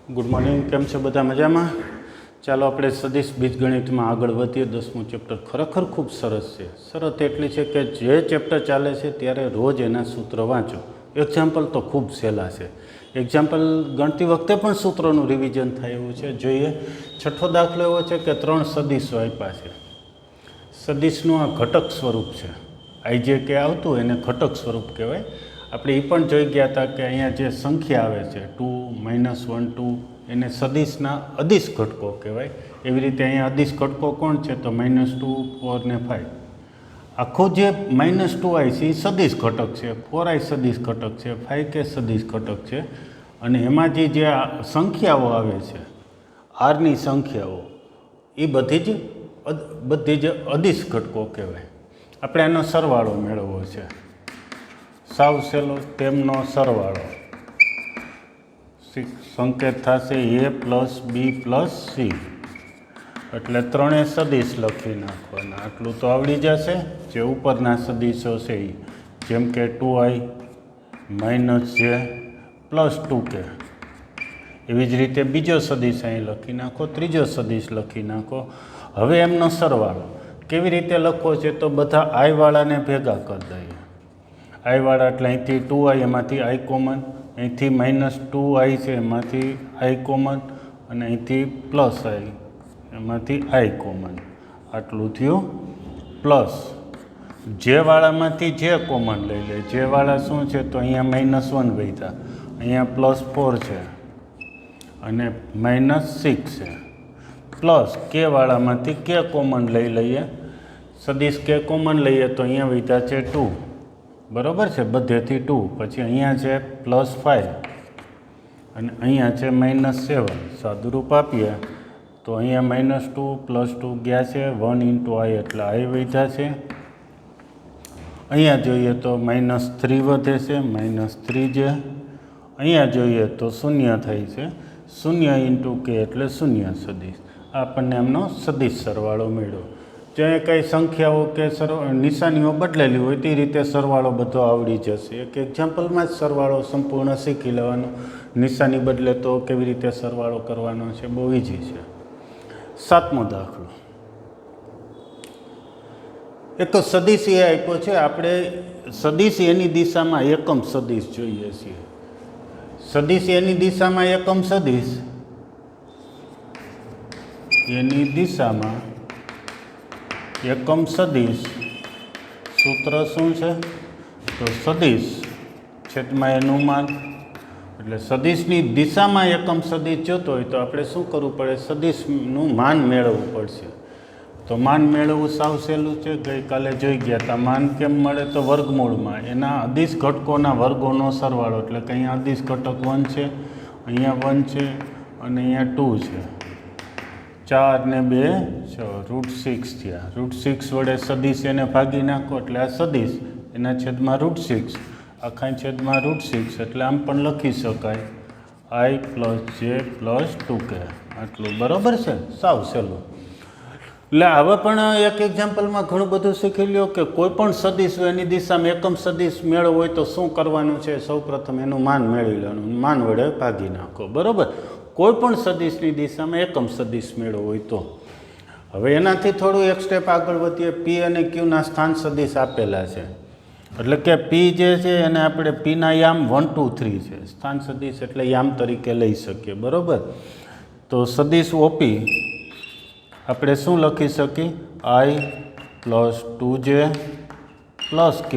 Good morning, કેમ છે બધા મજામાં? ચાલો આપણે સદિશ બીજગણિતમાં આગળ વધીએ. 10મું ચેપ્ટર ખરેખર ખૂબ સરસ છે. શરત એટલી છે કે જે ચેપ્ટર ચાલે છે ત્યારે રોજ એના સૂત્ર વાંચો. એક્ઝામ્પલ તો ખૂબ સહેલા છે. એક્ઝામ્પલ ગણતી વખતે પણ સૂત્રોનું રિવિઝન થાય એવું છે. જોઈએ, છઠ્ઠો દાખલો એવો છે કે 3 સદિશો આપ્યા છે. સદિશનું આ ઘટક સ્વરૂપ છે. આઈ જે કે આવતું એને ઘટક સ્વરૂપ કહેવાય. આપણે એ પણ જોઈ ગયા હતા કે અહીંયા જે સંખ્યા આવે છે 2, -1, 2 એને સદિશના અદિશ ઘટકો કહેવાય. એવી રીતે અહીંયા અદિશ ઘટકો કોણ છે તો -2, 4 ને 5. આખું જે -2i છે એ સદિશ ઘટક છે, 4i સદિશ ઘટક છે, 5k સદિશ ઘટક છે. અને એમાંથી જે સંખ્યાઓ આવે છે આરની સંખ્યાઓ એ બધી જ અદિશ ઘટકો કહેવાય. આપણે એનો સરવાળો મેળવવો છે. સાવ સહેલો, તેમનો સરવાળો સંકેત થશે a + b + c. એટલે ત્રણેય સદિશ લખી નાખવાના. આટલું તો આવડી જશે. જે ઉપરના સદિશો છે એ, જેમ કે 2i - j + 2k. એવી જ રીતે બીજો સદિશ અહીં લખી નાખો, ત્રીજો સદિશ લખી નાખો. હવે એમનો સરવાળો કેવી રીતે લખવો છે તો બધા આઈવાળાને ભેગા કરી દઈએ. આઈવાળા એટલે અહીંથી 2i એમાંથી i કોમન, અહીંથી -2i છે એમાંથી i કોમન, અને અહીંથી +i એમાંથી i કોમન. આટલું થયું. પ્લસ જે વાળામાંથી જે કોમન લઈ લે. જે વાળા શું છે તો અહીંયા -1 વધ્યા, અહીંયા +4 છે અને -6 છે. પ્લસ કે વાળામાંથી કે કોમન લઈ લઈએ. સદિશ કે કોમન લઈએ તો અહીંયા વધ્યા છે 2, બરાબર છે, બધેથી 2. પછી અહીંયા છે +5 અને અહીંયા છે -7. સાદુરૂપ આપીએ તો અહીંયા -2 + 2 ગયા છે 1 × i એટલે i વધ્યા છે. અહીંયા જોઈએ તો -3 વધે છે, -3 જે. અહીંયા જોઈએ તો 0 થાય છે, 0 × k એટલે 0 સદિશ. આપણને એમનો સદિશ સરવાળો મળ્યો. જે કંઈ સંખ્યાઓ કે નિશાનીઓ બદલેલી હોય તે રીતે સરવાળો બધો આવડી જશે. એક એક્ઝામ્પલમાં જ સરવાળો સંપૂર્ણ શીખી લેવાનો. નિશાની બદલે તો કેવી રીતે સરવાળો કરવાનો છે, બહુ ઇઝી છે. 7મો દાખલો. એક સદિશ એ આપ્યો છે. આપણે સદિશ એની દિશામાં એકમ સદિશ જોઈએ છીએ. સદિશ એની દિશામાં એકમ સદિશ એની દિશામાં એકમ સદિશ. સૂત્ર શું છે તો સદિશ છેદમાં એનું માન. એટલે સદિશની દિશામાં એકમ સદિશ જોતો હોય તો આપણે શું કરવું પડે? સદિશનું માન મેળવવું પડશે. તો માન મેળવવું સાવ સહેલું છે. ગઈકાલે જોઈ ગયા હતા. માન કેમ મળે તો વર્ગમૂળમાં એના અદિશ ઘટકોના વર્ગોનો સરવાળો. એટલે કે અહીંયા અદિશ ઘટક 1 છે, અહીંયા 1 છે અને અહીંયા 2 છે. 4 ને 2 6, √6 થયા. √6 વડે સદિશ એને ભાગી નાખો એટલે આ સદિશ એના છેદમાં √6, આખા છેદમાં √6. એટલે આમ પણ લખી શકાય i + j + 2k. આટલું બરાબર છે, સાવ સહેલું. એટલે હવે પણ એક એક્ઝામ્પલમાં ઘણું બધું શીખી લ્યો કે કોઈ પણ સદિશ હોય એની દિશામાં એકમ સદિશ મેળવવો હોય તો શું કરવાનું છે? સૌપ્રથમ એનું માન મેળવી લેવાનું, માન વડે ભાગી નાખો. બરાબર. કોઈ પણ સદિશની દિશામાં એકમ સદિશ મેળવવો હોય તો. હવે એનાથી થોડું એક સ્ટેપ આગળ વધીએ. પી અને ક્યુના સ્થાન સદિશ આપેલા છે. એટલે કે પી જે છે એને આપણે પીના યામ 1, 2, 3 છે. સ્થાન સદિશ એટલે યામ તરીકે લઈ શકીએ. બરાબર. તો સદિશ ઓપી આપણે શું લખી શકીએ? i + 2j + k.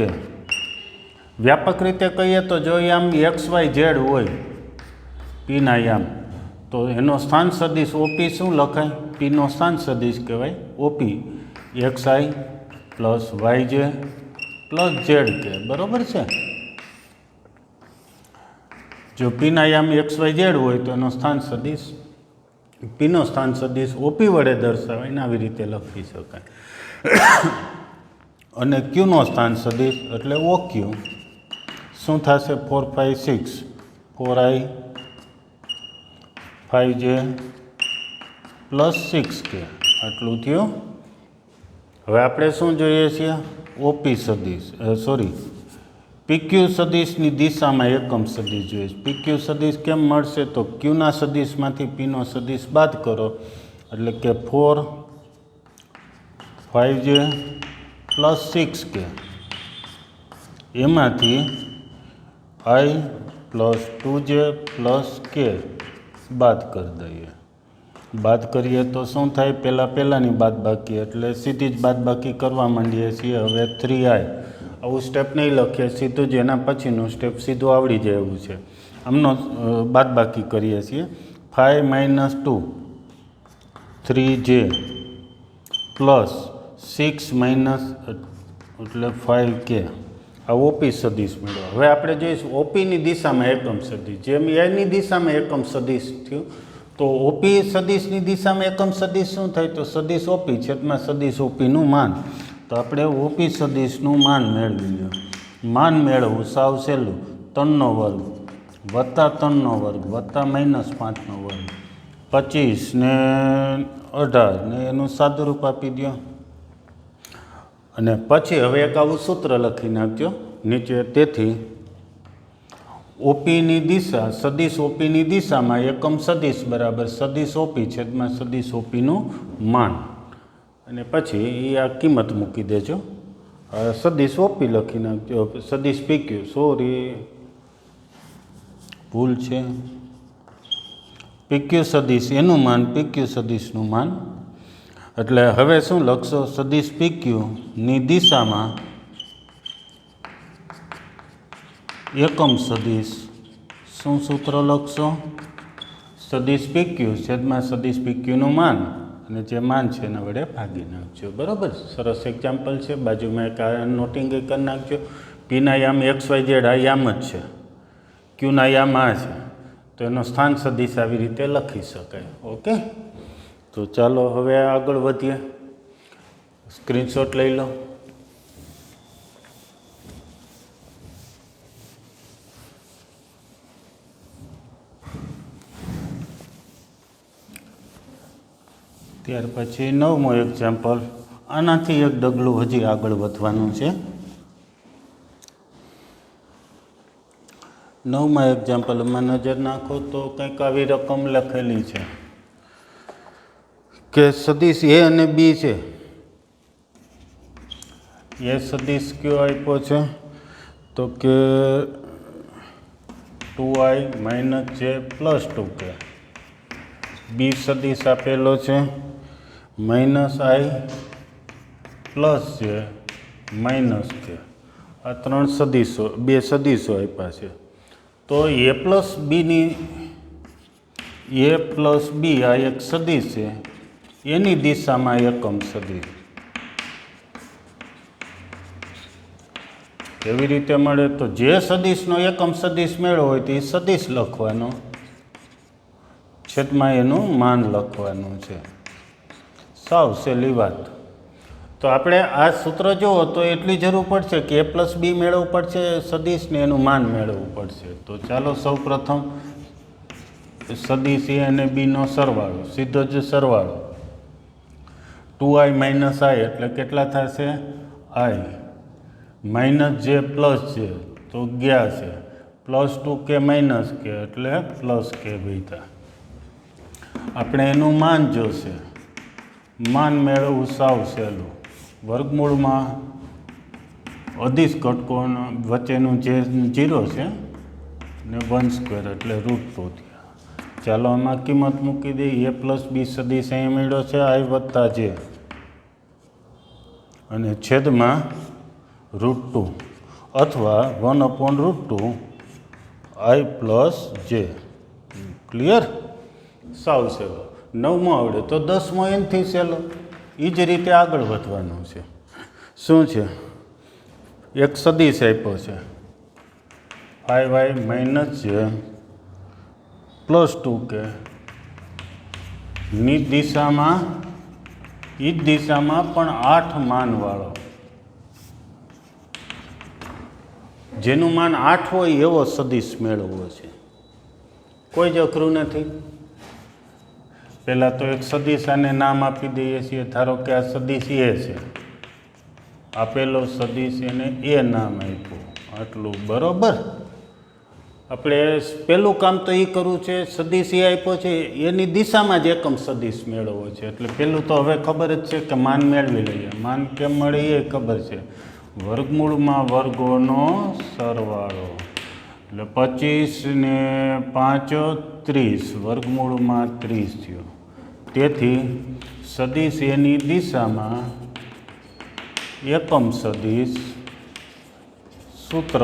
વ્યાપક રીતે કહીએ તો જો યામ XYZ હોય પીના યામ તો એનો સ્થાન સદિશ ઓપી શું લખાય? પીનો સ્થાન સદિશ કહેવાય ઓપી xi + yj + zk. બરાબર છે. જો પીના યામ XYZ હોય તો એનો સ્થાન સદિશ પીનો સ્થાન સદિશ ઓપી વડે દર્શાવાય ને આવી રીતે લખી શકાય. અને ક્યુનો સ્થાન સદિશ એટલે ઓક્યુ શું થશે? 4, 5, 6 4i 5j + 6k. આટલું થયું. હવે આપણે શું જોઈએ છીએ? ઓપી સદિશ પીક્યુ સદિશની દિશામાં એકમ સદિશ જોઈએ. પીક્યુ સદિશ કેમ મળશે? તો ક્યુના સદિશમાંથી પીનો સદિશ બાદ કરો એટલે કે 4 5J પ્લસ 6K એમાંથી I plus 2J plus K બાદ કરી દઈએ. બાદ કરીએ તો શું થાય? પહેલાંની બાદબાકી એટલે સીધી જ બાદબાકી કરવા માંડીએ છીએ. હવે 3I આવું સ્ટેપ નહીં લખીએ, સીધું જ એના પછીનું સ્ટેપ સીધું આવડી જાય એવું છે. આમનો બાદબાકી કરીએ છીએ. 5 - 2 3J પ્લસ 6 એટલે 5K આ ઓપી સદિશ મેળવો. હવે આપણે જોઈશું ઓપીની દિશામાં એકમ સદિશ. જેમ એની દિશામાં એકમ સદિશ થયું તો ઓપી સદિશની દિશામાં એકમ સદિશ શું થાય? તો સદિશ ઓપી છેદમાં સદિશ ઓપીનું માન. તો આપણે ઓપી સદિશનું માન મેળવી લો. માન મેળવવું સાવ સહેલું. 3નો વર્ગ વત્તા 3નો વર્ગ વત્તા -5નો વર્ગ 25 ને 18 ને એનું સાદુરૂપ આપી દો. અને પછી હવે એક આવું સૂત્ર લખી નાખજો નીચે. તેથી ઓપીની દિશા સદિશ ઓપીની દિશામાં એકમ સદિશ બરાબર સદિશ ઓપી છેદમાં સદિશ ઓપીનું માન. અને પછી એ આ કિંમત મૂકી દેજો. સદિશ ઓપી લખી નાખજો. સદિશ પીક્યુ, સોરી ભૂલ છે. પીક્યુ સદિશ એનું માન પીક્યુ સદિશનું માન. એટલે હવે શું લખશો? સદિશ પીક્યુની દિશામાં એકમ સદિશ. શું સૂત્ર લખશો? સદિશ પીક્યુ છેદમાં સદિશ પીક્યુનું માન અને જે માન છે એના વડે ભાગી નાખજો. બરાબર, સરસ એક્ઝામ્પલ છે. બાજુમાં એક નોટિંગ કરી નાખજો. પીના યામ XYZ આ યામ જ છે, ક્યુના યામ આ છે, તો એનો સ્થાન સદિશ આવી રીતે લખી શકાય. ઓકે, તો ચાલો હવે આગળ વધીએ. સ્ક્રીનશોટ લઈ લો. ત્યાર પછી 9મો એક્ઝામ્પલ. આનાથી એક ડગલું હજી આગળ વધવાનું છે. 9મા એક્ઝામ્પલમાં નજર નાખો તો કંઈક આવી રકમ લખેલી છે કે સદિશ A અને B છે. એ સદિશ કયો આપ્યો છે? તો કે 2I - J પ્લસ 2K. બી સદિશ આપેલો છે -I plus J minus K. આ ત્રણ સદિશો, બે સદિશો આપ્યા છે. તો A પ્લસ B આ એક સદિશ છે, એની દિશામાં એકમ સદિશ. એવી રીતે મળે તો જે સદિશનો એકમ સદિશ મેળવો હોય તો એ સદિશ લખવાનો, છેદમાં એનું માન લખવાનું છે. સાવ સહેલી વાત. તો આપણે આ સૂત્ર જુઓ તો એટલી જરૂર પડશે કે A પ્લસ B મેળવવું પડશે સદિશને એનું માન મેળવવું પડશે. તો ચાલો સૌ પ્રથમ સદિશ A અને Bનો સરવાળો, સીધો જ સરવાળો. 2I - I એટલે કેટલા થશે? I -J પ્લસ J તો 11 છે, પ્લસ 2K માઇનસ K એટલે પ્લસ K બીજા. આપણે એનું માન જોશે. માન મેળવવું સાવ સહેલું. વર્ગમૂળમાં અદિશ ઘટકો વચ્ચેનું જે 0 છે ને 1² એટલે √2 થયા. ચાલો આમાં કિંમત મૂકી દઈએ. A પ્લસ B સદિશ અહીં મેળવ્યો છે I વત્તા J અને છેદમાં √2 અથવા 1/√2 I પ્લસ J. ક્લિયર? સાવ સહેલો. 9મો આવડે તો 10મો એનથી સહેલો. એ જ રીતે આગળ વધવાનું છે. શું છે? એક સદિશ આપ્યો છે 5I - J પ્લસ 2K ની દિશામાં, એ જ દિશામાં પણ 8 માનવાળો, જેનું માન 8 હોય એવો સદિશ મેળવવો છે. કોઈ જ અઘરું નથી. પહેલાં તો એક સદિશ આને નામ આપી દઈએ છીએ. ધારો કે આ સદિશ A છે, આપેલો સદિશ એને A નામ આપ્યું આટલું બરાબર. આપણે પહેલું કામ તો એ કરવું છે, સદિશ એ આપ્યો છે એની દિશામાં જ એકમ સદિશ મેળવવો છે. એટલે પહેલું તો હવે ખબર જ છે કે માન મેળવી લઈએ. માન કેમ મળે એ ખબર છે. વર્ગમૂળમાં વર્ગોનો સરવાળો એટલે 25 ને 5 30, વર્ગમૂળમાં 30 થયો. તેથી સદિશ એની દિશામાં એકમ સદિશ સૂત્ર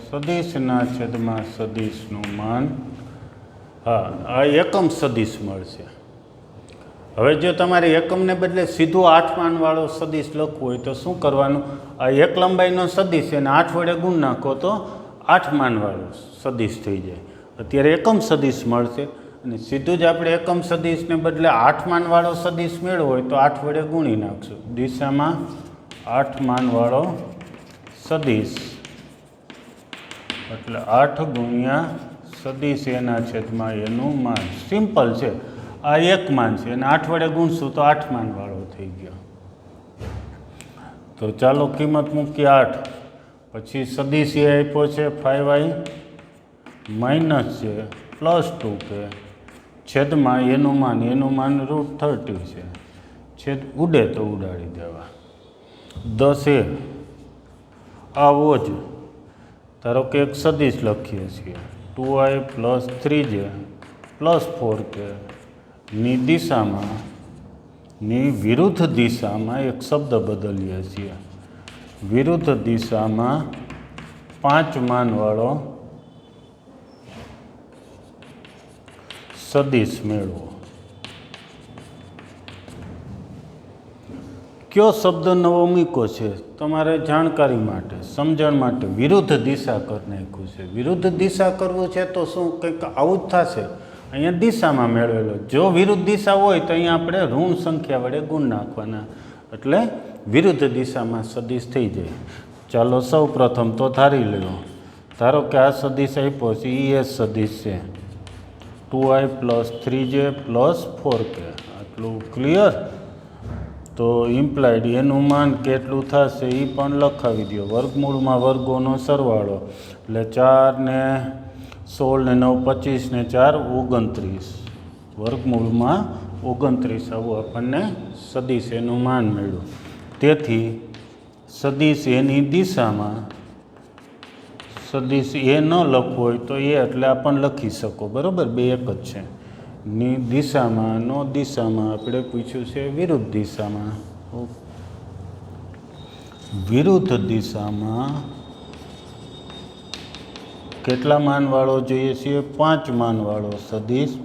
સદિશના છેદમાં સદિશનું માન. હા, આ એકમ સદિશ મળશે. હવે જો તમારે એકમને બદલે સીધું 8 માનવાળો સદિશ લખવું હોય તો શું કરવાનું? આ એક લંબાઈનો સદિશ એને 8 વડે ગુણ નાખો તો 8 માનવાળો સદિશ થઈ જાય. અત્યારે એકમ સદિશ મળશે અને સીધું જ આપણે એકમ સદિશને બદલે 8 માનવાળો સદિશ મેળવો હોય તો 8 વડે ગુણી નાખશું. દિશામાં 8 માનવાળો સદિશ એટલે 8 ગુણ્યા સદિશ એના છેદમાં એનું માન. સિમ્પલ છે. આ એક માન છે અને 8 વડે ગુણશું તો 8 માનવાળો થઈ ગયો. તો ચાલો કિંમત મૂકીએ 8. પછી સદિશ એ આપ્યો છે 5i માઇનસ છે +2k છેદમાં એનું માન √30 છે. છેદ ઉડે તો ઉડાડી દેવા. 10 આવો જ ધારો કે એક સદિશ લખીએ છીએ 2i + 3j + 4k ની દિશામાં ની વિરુદ્ધ દિશામાં એક શબ્દ બદલીએ છીએ. વિરુદ્ધ દિશામાં 5 માનવાળો સદિશ મેળવો. કયો શબ્દ નવો મૂક્યો છે તમારે જાણકારી માટે, સમજણ માટે? વિરુદ્ધ દિશા કરી નાખ્યું છે. વિરુદ્ધ દિશા કરવું છે તો શું કંઈક આવું જ થશે. અહીંયા દિશામાં મેળવેલો. જો વિરુદ્ધ દિશા હોય તો અહીંયા આપણે ઋણ સંખ્યા વડે ગુણ નાખવાના એટલે વિરુદ્ધ દિશામાં સદિશ થઈ જાય. ચાલો સૌ પ્રથમ તો ધારી લો. ધારો કે આ સદિશ આપ્યો છે એ સદિશ છે 2i + 3j + 4k. આટલું ક્લિયર? તો ઇમ્પ્લાઇડ એનું માન કેટલું થશે એ પણ લખાવી દો. વર્ગમૂળમાં વર્ગોનો સરવાળો એટલે 4 ને 16 ને 9 25 ને 4 29. વર્ગમૂળમાં 29 આવું આપણને સદિશ એનું માન મળ્યું. તેથી સદિશ એની દિશામાં સદિશ એ ન લખવું હોય તો એ એટલે આપણને લખી શકો. બરાબર, બે એક જ છે. ની દિશામાં આપણે પૂછ્યું છે વિરુદ્ધ દિશામાં. વિરુદ્ધ દિશામાં કેટલા માનવાળો જોઈએ છીએ? 5 માનવાળો સદિશ.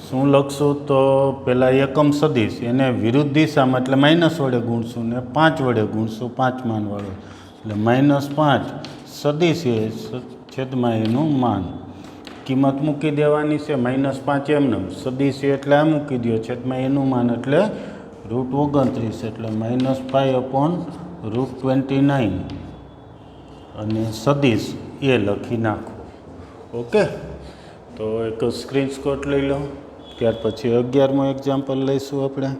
શું લખશું? તો પહેલાં એકમ સદિશ એને વિરુદ્ધ દિશામાં એટલે માઇનસ વડે ગુણશું ને 5 વડે ગુણશું. 5 માનવાળો એટલે -5 સદિશ એ છેદમાં એનું માન. કિંમત મૂકી દેવાની છે. -5 એમને સદિશ એટલે આ મૂકી દો છેદમાં એનું માન એટલે √29 એટલે -5/√29 અને સદિશ એ લખી નાખો. ઓકે, તો એક સ્ક્રીનશોટ લઈ લો. ત્યાર પછી 11મો એક્ઝામ્પલ લઈશું આપણે.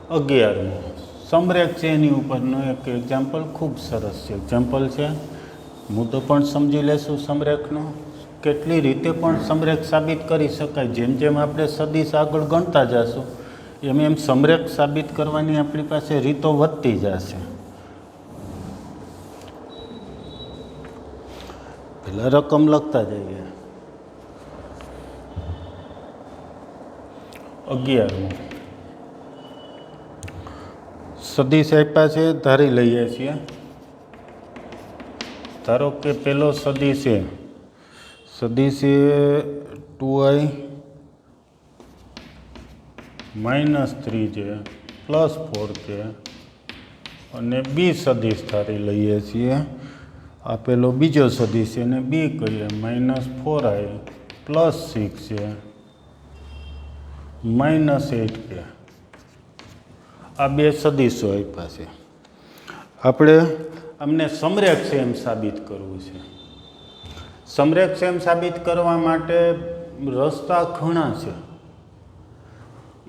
11મો સમરેખ છે એની ઉપરનો એક એક્ઝામ્પલ ખૂબ સરસ છે. એક્ઝામ્પલ છે, મુદ્દો પણ સમજી લેશું સમરેખનો. કેટલી રીતે પણ સમરેખ સાબિત કરી શકાય. જેમ જેમ આપણે સદિશ આગળ ગણતા જશું એમ સમરેખ સાબિત કરવાની આપણી પાસે રીતો વધતી જશે. પહેલાં રકમ લખતા જઈએ. 11મો સદિશ આપ્યા છે, ધારી લઈએ છીએ. ધારો કે પેલો સદિશ એ 2i - 3j + 4k અને બી સદિશ ધારી લઈએ છીએ. આ પેલો બીજો સદિશ એને બી કહીએ -4i + 6j -8k. આ બે સદિશો આપ્યા છે. આપણે અમને સમરેખ છે એમ સાબિત કરવું છે. સમરેખ છે એમ સાબિત કરવા માટે રસ્તા ઘણા છે.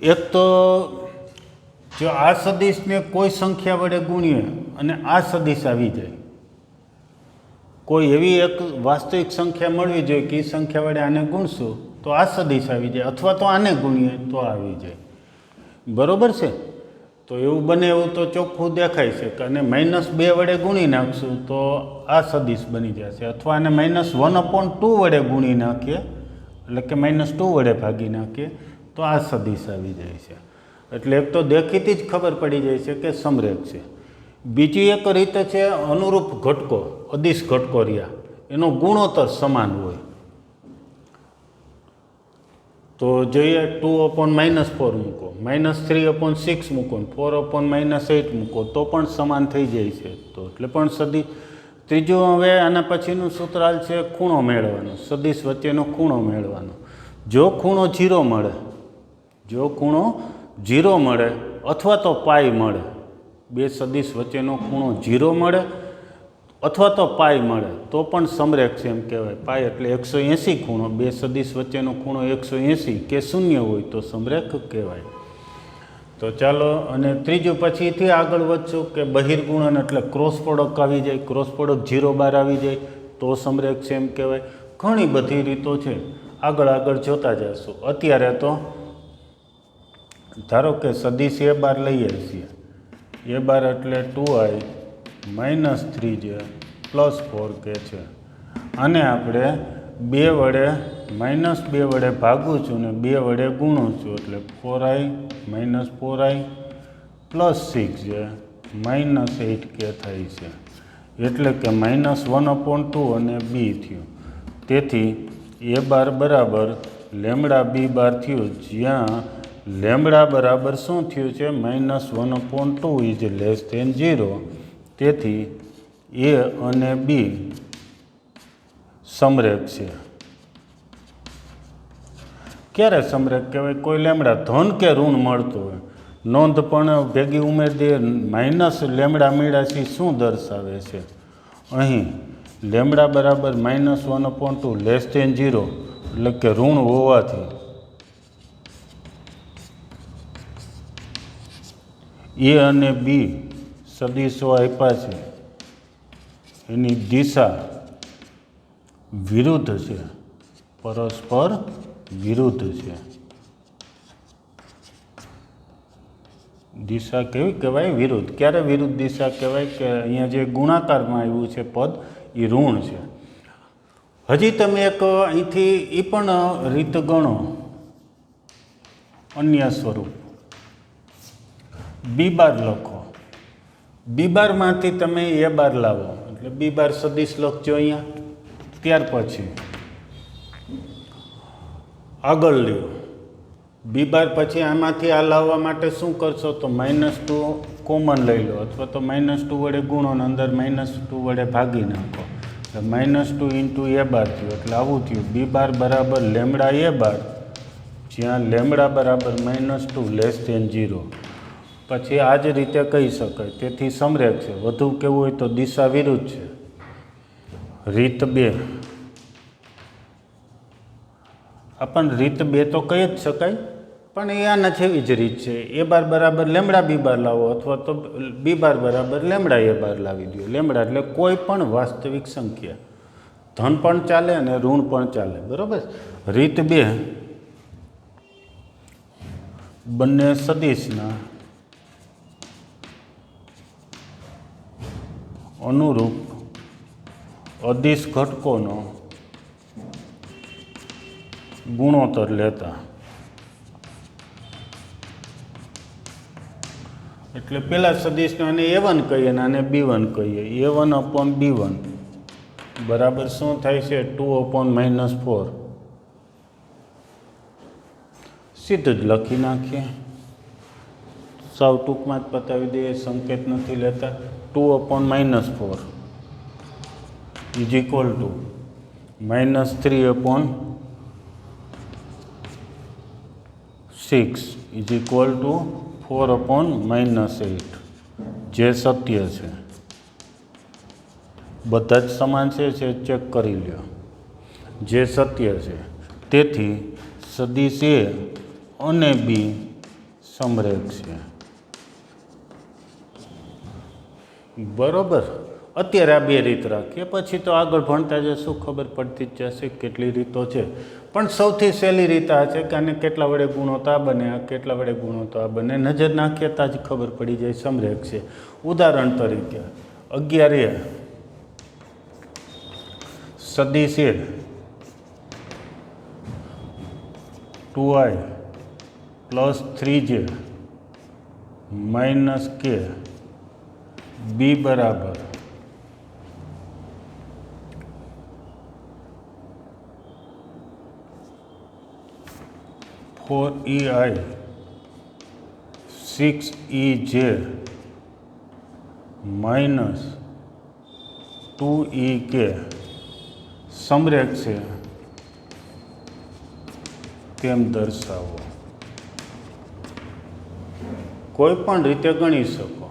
એક તો જો આ સદિશને કોઈ સંખ્યા વડે ગુણીએ અને આ સદિશ આવી જાય, કોઈ એવી એક વાસ્તવિક સંખ્યા મળવી જોઈએ કે એ સંખ્યા વડે આને ગુણશું તો આ સદિશ આવી જાય, અથવા તો આને ગુણીએ તો આવી જાય. બરાબર છે? તો એવું બને એવું તો ચોખ્ખું દેખાય છે કે અને -2 વડે ગુણી નાખશું તો આ સદિશ બની જશે, અથવા આને -1/2 વડે ગુણી નાખીએ એટલે કે -2 વડે ભાગી નાખીએ તો આ સદિશ આવી જાય છે. એટલે એક તો દેખીતી જ ખબર પડી જાય છે કે સમરેખ છે. બીજી એક રીત છે અનુરૂપ ઘટકો, અદિશ ઘટકો રહ્યા એનો ગુણોત્તર સમાન હોય. તો જોઈએ 2/-4 મૂકો, -3/6 મૂકો, 4/-8 મૂકો તો પણ સમાન થઈ જાય છે. તો એટલે પણ સદિશ. ત્રીજું હવે આના પછીનું સૂત્રાલ છે ખૂણો મેળવવાનો, સદિશ વચ્ચેનો ખૂણો મેળવવાનો. જો ખૂણો 0 મળે, જો ખૂણો 0 મળે અથવા તો પાઈ મળે, બે સદિશ વચ્ચેનો ખૂણો 0 મળે અથવા તો પાઈ મળે તો પણ સમરેખ છે એમ કહેવાય. પાઈ એટલે 180 ખૂણો, બે સદિશ વચ્ચેનો ખૂણો 180 કે 0 હોય તો સમરેખ કહેવાય. તો ચાલો, અને ત્રીજું પછીથી આગળ વધશું કે બહિર્ગુણન એટલે ક્રોસ પ્રોડક્ટ આવી જાય, ક્રોસ પ્રોડક્ટ 0 બાર આવી જાય તો સમરેખ છે એમ કહેવાય. ઘણી બધી રીતો છે, આગળ જોતા જઈશું. અત્યારે તો ધારો કે સદિશ A બાર લઈએ છીએ, A બાર એટલે 2i -3j +4 કે છે. આને આપણે 2 વડે -2 વડે ભાગું છું ને 2 વડે ગુણું છું એટલે 4i -4i +6j -8 કે થાય છે. એટલે કે -1/2 અને b થયું. તેથી A બાર બરાબર λb બાર થયું, જ્યાં લેમડા બરાબર શું થયું છે? -1/2 = 0. તેથી A અને B સમરેખ છે. ક્યારે સમરેખ કહેવાય? કોઈ લેમડા ધન કે ઋણ મળતું હોય. નોંધ પણ ભેગી ઉમેરી દે. -લેમડા મળ્યા છે શું દર્શાવે છે? અહીં લેમડા બરાબર -1/2 <0 એટલે કે ઋણ હોવાથી A અને B સદિશો આપ્યા છે, એની દિશા વિરુદ્ધ છે, પરસ્પર વિરુદ્ધ છે. દિશા કેવી કહેવાય? વિરુદ્ધ. ક્યારે વિરુદ્ધ દિશા કહેવાય? કે અહીંયા જે ગુણાકારમાં આવ્યું છે પદ એ ઋણ છે. હજી તમે એક અહીંથી એ પણ રીત ગણો, અન્ય સ્વરૂપ. B બાર લખો, B બારમાંથી તમે A બાર લાવો એટલે B બાર સદિશ લખજો અહીંયા. ત્યાર પછી આગળ લ્યો B બાર. પછી આમાંથી આ લાવવા માટે શું કરશો? તો -2 કોમન લઈ લો, અથવા તો -2 વડે ગુણો ને અંદર -2 વડે ભાગી નાખો એટલે -2 × A બાર થયું. એટલે આવું થયું B બાર બરાબર લેમડા A બાર, જ્યાં લેમડા બરાબર -2 < 0. પછી આ જ રીતે કહી શકાય. તેથી સમરેખ છે. વધુ કેવું હોય તો દિશા વિરુદ્ધ છે. રીત 2. આપણને રીત 2 તો કહી જ શકાય, પણ એ આના જેવી જ રીત છે. A બાર બરાબર લેમડા B બાર લાવો, અથવા તો B બાર બરાબર લેમડા A બાર લાવી દો. લેમડા એટલે કોઈ પણ વાસ્તવિક સંખ્યા, ધન પણ ચાલે અને ઋણ પણ ચાલે. બરાબર. રીત 2, બંને સદિશના અનુરૂપ અદિશ ઘટકોનો ગુણોત્તર લેતા. એટલે પેલા સદિશને આને A1 કહીએ અને આને B1 કહીએ. A1/B1 બરાબર શું થાય છે? 2/-4. સીધું જ લખી નાખીએ, સાવ ટૂંકમાં જ પતાવી દઈએ, સંકેત નથી લેતા. 2/-4 = -3/6 = 4/-8, જે સત્ય છે. બધા જ સમાન છે, ચેક કરી લ્યો, જે સત્ય છે. તેથી સદિશ A અને B સમરેખ છે. બરોબર. અત્યારે આ બે રીત રાખીએ, પછી તો આગળ ભણતા જશું ખબર પડતી જ જશે કેટલી રીતો છે. પણ સૌથી સહેલી રીત આ છે કે આને કેટલા વડે ગુણો તો આ બને, આ કેટલા વડે ગુણો તો આ બને. નજર નાખીએ તો જ ખબર પડી જાય સમરેખ છે. ઉદાહરણ તરીકે 11 સદીશ એ 2i plus 3j minus k b બરાબર 4ei 6ej માઇનસ 2ek સમરેખ છે તેમ દર્શાવો. કોઈ પણ રીતે ગણી શકો.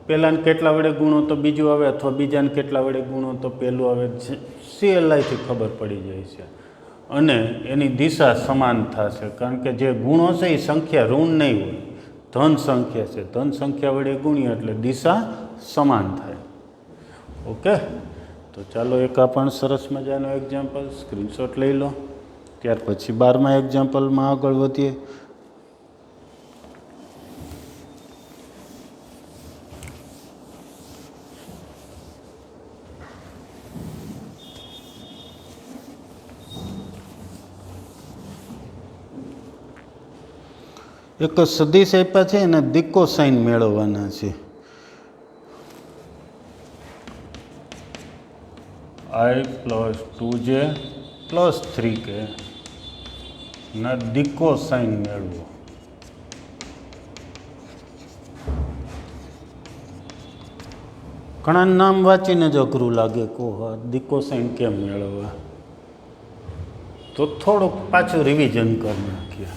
પહેલાંને કેટલા વડે ગુણો તો બીજું આવે, અથવા બીજાને કેટલા વડે ગુણો તો પહેલું આવે. સહેલાઈથી ખબર પડી જાય છે. અને એની દિશા સમાન થશે, કારણ કે જે ગુણો છે એ સંખ્યા ઋણ નહીં હોય, ધન સંખ્યા છે. ધન સંખ્યા વડે ગુણીએ એટલે દિશા સમાન થાય. ઓકે, તો ચાલો એક આ પણ સરસ મજાનો એક્ઝામ્પલ સ્ક્રીનશોટ લઈ લો. ત્યાર પછી 12મા એક્ઝામ્પલમાં આગળ વધીએ. એક સદીશ આપ્યા છે અને દિક્કો સાઇન મેળવવાના છે. i plus 2j plus 3k ના દિક્કો સાઇન મેળવો. ઘણા નામ વાંચીને જ અઘરું લાગે કહો દિક્કો સાઇન કેમ મેળવવા, તો થોડુંક પાછું રિવિઝન કરી નાખીએ.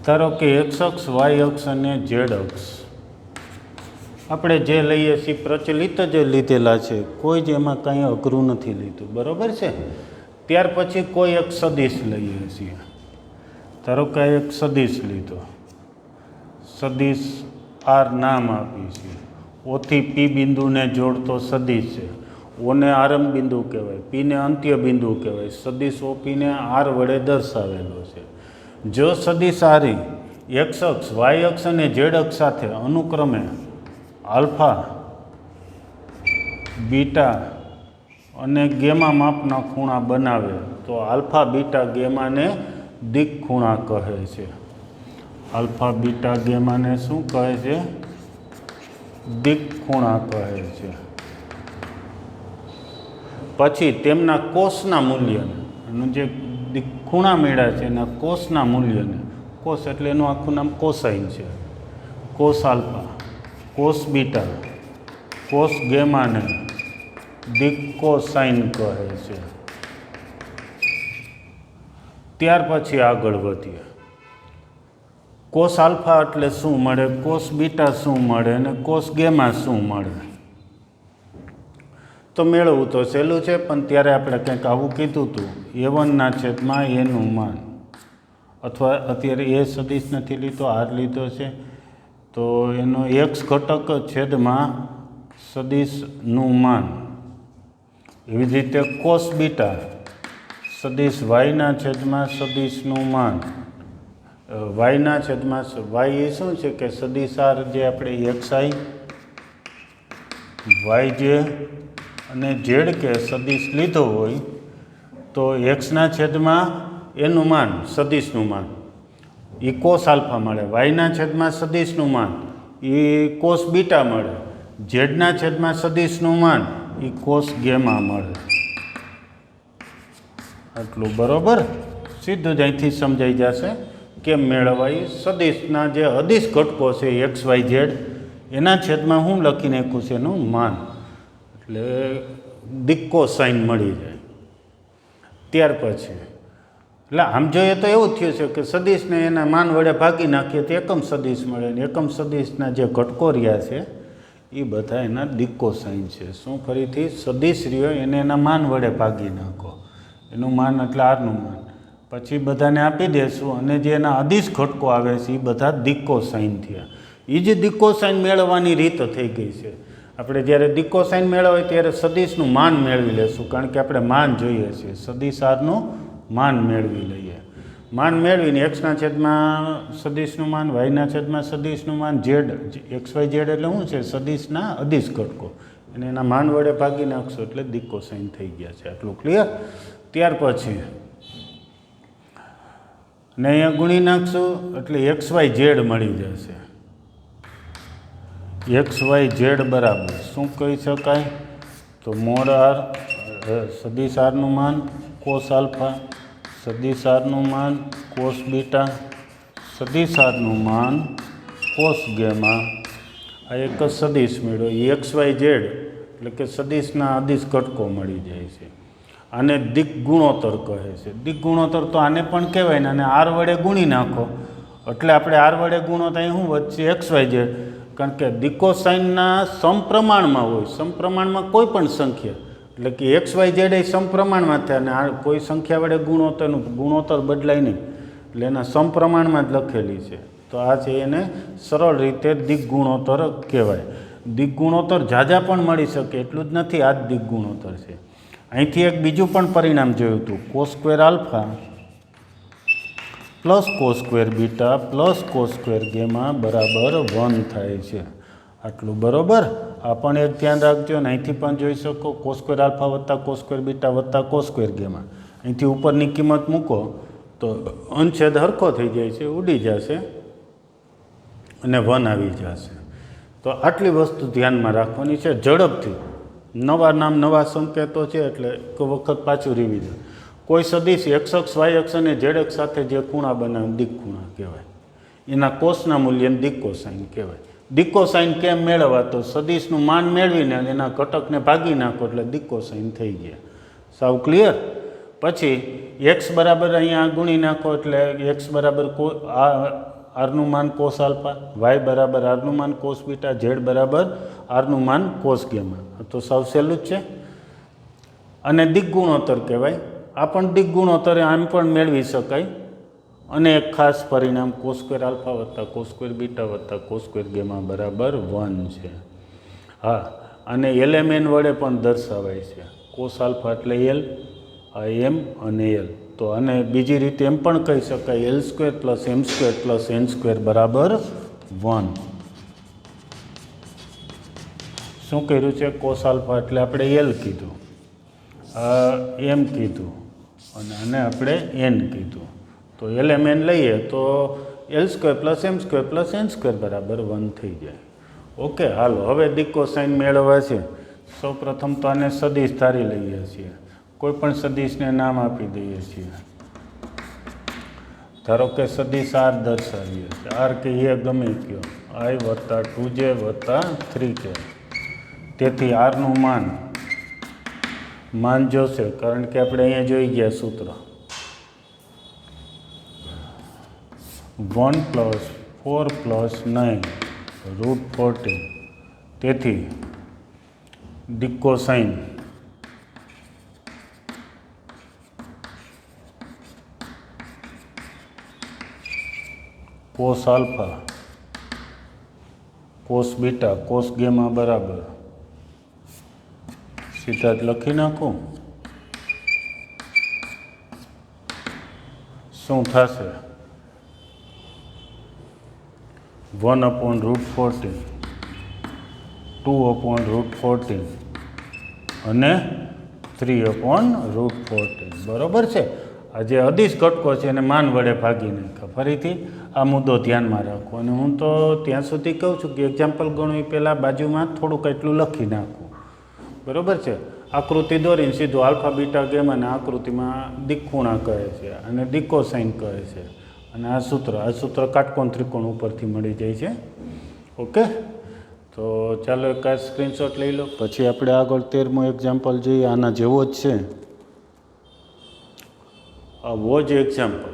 ધારો કે એક્સ અક્ષ, વાય અક્ષ અને ઝેડ અક્ષ આપણે જે લઈએ છીએ પ્રચલિત જ લીધેલા છે, કોઈ જ એમાં કંઈ અઘરું નથી લીધું, બરાબર છે. ત્યાર પછી કોઈ એક સદીશ લઈએ છીએ. ધારો કે એક સદીશ લીધો, સદીશ આર નામ આપી છે. ઓથી પી બિંદુને જોડતો સદીશ છે. ઓને આરંભ બિંદુ કહેવાય, પીને અંત્ય બિંદુ કહેવાય. સદીશ ઓપીને આર વડે દર્શાવેલો છે. જો સદીશ આરી એક્સ અક્ષ, વાય અક્ષ અને ઝેડ અક્ષ સાથે અનુક્રમે આલ્ફા, બીટા અને ગેમા માપના ખૂણા બનાવે તો આલ્ફા, બીટા, ગેમાને દિક ખૂણા કહે છે. આલ્ફા, બીટા, ગેમાને શું કહે છે? દિક ખૂણા કહે છે. પછી તેમના કોષના મૂલ્યને, જે દિક ખૂણા મળ્યા છે એના કોષના મૂલ્યને, કોષ એટલે એનું આખું નામ કોસાઇન છે. Cos alpha, cos beta, cos ગેમાને દિક કોસાઇન કહે છે. ત્યાર પછી આગળ વધીએ. કોસ આલ્ફા એટલે શું મળે, કોસ બીટા શું મળે અને કોસ ગેમા શું મળે? તો મેળવવું તો સહેલું છે, પણ ત્યારે આપણે કંઈક આવું કીધું હતું, A1 છેદમાં એનું માન, અથવા અત્યારે એ સદીશ નથી લીધો, આર લીધો છે, તો એનો એક્સ ઘટક છેદમાં સદીશનું માન. એવી જ રીતે કોસ બીટા સદીશ વાયના છેદમાં સદીશનું માન. વાયના છેદમાં વાય એ શું છે કે સદીશ આર જે આપણે એક્સઆઈ, વાય જે અને ઝેડ કે સદીશ લીધો હોય તો એક્સના છેદમાં એનું માન, સદીશનું માન એ કોસ આલ્ફા મળે. વાયના છેદમાં સદીશનું માન એ કોસ બીટા મળે. ઝેડના છેદમાં સદીશનું માન એ કોસ ગેમા મળે. આટલું બરાબર, સીધું જ અહીંથી સમજાઈ જશે કેમ મેળવાય. સદીશના જે અદિશ ઘટકો છે એક્સ, વાય, ઝેડ એના છેદમાં હું લખી નાખ્યું છે એનું માન, એટલે દિક્કો સાઇન મળી જાય. ત્યાર પછી એટલે આમ જોઈએ તો એવું થયું છે કે સદીશને એના માન વડે ભાગી નાખીએ તો એકમ સદીશ મળે, ને એકમ સદીશના જે ઘટકો રહ્યા છે એ બધા એના દિક્કો સાઇન છે. શું ફરીથી સદીશ રહ્યો એને એના માન વડે ભાગી નાખો, એનું માન એટલે આરનું માન, પછી બધાને આપી દેશું અને જે એના અદિશ ઘટકો આવે છે એ બધા દિક્કો સાઇન થયા. એ જ દિક્કોસાઇન મેળવવાની રીત થઈ ગઈ છે. આપણે જ્યારે દિક્કોસાઇન મેળવીએ ત્યારે સદિશનું માન મેળવી લેશું, કારણ કે આપણે માન જોઈએ છીએ. સદિશ આરનું માન મેળવી લઈએ. માન મેળવીને એક્સના છેદમાં સદિશનું માન, વાયના છેદમાં સદિશનું માન, ઝેડ એક્સ વાય ઝેડ એટલે શું છે? સદિશના અદિશ ઘટકો, અને એના માન વડે ભાગી નાખશો એટલે દિક્કોસાઇન થઈ ગયા છે. આટલું ક્લિયર? ત્યાર પછી ને અહીંયા ગુણી નાખશું એટલે એક્સ વાય ઝેડ મળી જશે. એક્સ વાય ઝેડ બરાબર શું કહી શકાય? તો મોડ આર સદિશ આરનું માન કોસ આલ્ફા, સદિશ આરનું માન કોસ બીટા, સદિશ આરનું માન કોસ ગેમા. આ એક જ સદિશ મેળવ્યો. એક્સ વાય ઝેડ એટલે કે સદિશના અદિશ ઘટકો મળી જાય છે. આને દિક ગુણોત્તર કહે છે. દિક ગુણોત્તર તો આને પણ કહેવાય ને, અને આર વડે ગુણી નાખો એટલે આપણે આર વડે ગુણો તો અહીં શું વધશે? એક્સ વાય ઝેડ, કારણ કે દિક્કોસાઇનના સમપ્રમાણમાં હોય. સમપ્રમાણમાં કોઈ પણ સંખ્યા એટલે કે એક્સ વાય ઝેડ એ સમપ્રમાણમાં થાય, અને આ કોઈ સંખ્યા વડે ગુણોત્તરનું ગુણોત્તર બદલાય નહીં, એટલે એના સમપ્રમાણમાં જ લખેલી છે. તો આ છે એને સરળ રીતે દિક ગુણોત્તર કહેવાય. દિક ગુણોત્તર ઝાઝા પણ મળી શકે એટલું જ નથી, આ જ દિક ગુણોત્તર છે. અહીંથી એક બીજું પણ પરિણામ જોયું હતું. Cos square alpha plus cos square beta plus cos square gamma બરાબર 1 થાય છે. આટલું બરાબર. આ પણ એક ધ્યાન રાખજો. અને અહીંથી પણ જોઈ શકો કોસ સ્ક્વેર આલ્ફા વત્તા કોસ સ્ક્વેર બીટા વત્તા કોસ સ્ક્વેર ગેમા. અહીંથી ઉપરની કિંમત મૂકો તો અંશછેદ હરખો થઈ જાય છે, ઉડી જશે અને 1 આવી જશે. તો આટલી વસ્તુ ધ્યાનમાં રાખવાની છે. ઝડપથી નવા નામ નવા સંકેતો છે એટલે એક વખત પાછું રિવિઝન. કોઈ સદિશ એક્સ અક્ષ વાય અક્ષ અને ઝેડ અક્ષ સાથે જે ખૂણા બનાવે દિક ખૂણા કહેવાય. એના કોસના મૂલ્યને દિક્કોસાઇન કહેવાય. દિક્કોસાઇન કેમ મેળવવા? તો સદિશનું માન મેળવીને એના ઘટકને ભાગી નાખો એટલે દિક્કોસાઇન થઈ ગયા. સાવ ક્લિયર? પછી એક્સ બરાબર અહીંયા ગુણી નાખો એટલે એક્સ બરાબર આરનું માન કોસ આલ્ફા, વાય બરાબર આરનું માન કોસ બીટા, ઝેડ બરાબર આરનું માન કોસ ગેમા. તો સાવ સહેલું જ છે. અને દિક ગુણોત્તર કહેવાય. આ પણ દિક ગુણોત્તર આમ પણ મેળવી શકાય. અને એક ખાસ પરિણામ કોસ સ્ક્વેર આલ્ફા વત્તા કોસ સ્ક્વેર બીટા વત્તા કોસ સ્ક્વેર ગેમા બરાબર 1 છે. હા, અને એલએમએન વડે પણ દર્શાવાય છે. કોસ આલ્ફા એટલે એલ, આ એમ અને એલ. તો આને બીજી રીતે એમ પણ કહી શકાય L square plus M square plus N square બરાબર 1. શું કર્યું છે? કોસ આલ્ફા એટલે આપણે એલ કીધું, એમ કીધું, અને આને આપણે એન કીધું. તો એલ એમ એન લઈએ તો L square plus M square plus N square બરાબર 1 થઈ જાય. ઓકે, હાલો હવે દિક્કોસાઇન મેળવવા છે. સૌ પ્રથમ તો આને સદિશ ધારી લઈએ છીએ. કોઈ પણ સદિશને નામ આપી દઈએ છીએ. ધારો કે સદિશ આર દર્શાવીએ છીએ. આર કે એ ગમે કયો, આઈ વત્તા 2j વત્તા 3k. તેથી આરનું માન જોશે, કારણ કે આપણે અહીંયા જોઈ ગયા સૂત્ર 1 + 4 + 9 √14. તેથી દિક્કોસાઇન cos alpha cos beta cos gamma બરાબર સીધા જ લખી નાખું. શું થશે? 1/√14, 2/√14 અને 3/√14. બરાબર છે. આ જે અદિશ ઘટકો છે એને માન વડે ભાગી નાખ્યા. ફરીથી આ મુદ્દો ધ્યાનમાં રાખો. અને હું તો ત્યાં સુધી કહું છું કે એક્ઝામ્પલ ગણું પહેલાં બાજુમાં થોડુંક એટલું લખી નાખવું. બરાબર છે. આકૃતિ દોરીને સીધું આલ્ફા બીટા ગેમાને આકૃતિમાં દિક ખૂણા કહે છે અને દિક્કોસાઇન કહે છે. અને આ સૂત્ર કાટકોણ ત્રિકોણ ઉપરથી મળી જાય છે. ઓકે, તો ચાલો એક આ સ્ક્રીનશોટ લઈ લો. પછી આપણે આગળ 13મું એક્ઝામ્પલ જોઈએ. આના જેવો જ છે. આવો જ એક્ઝામ્પલ.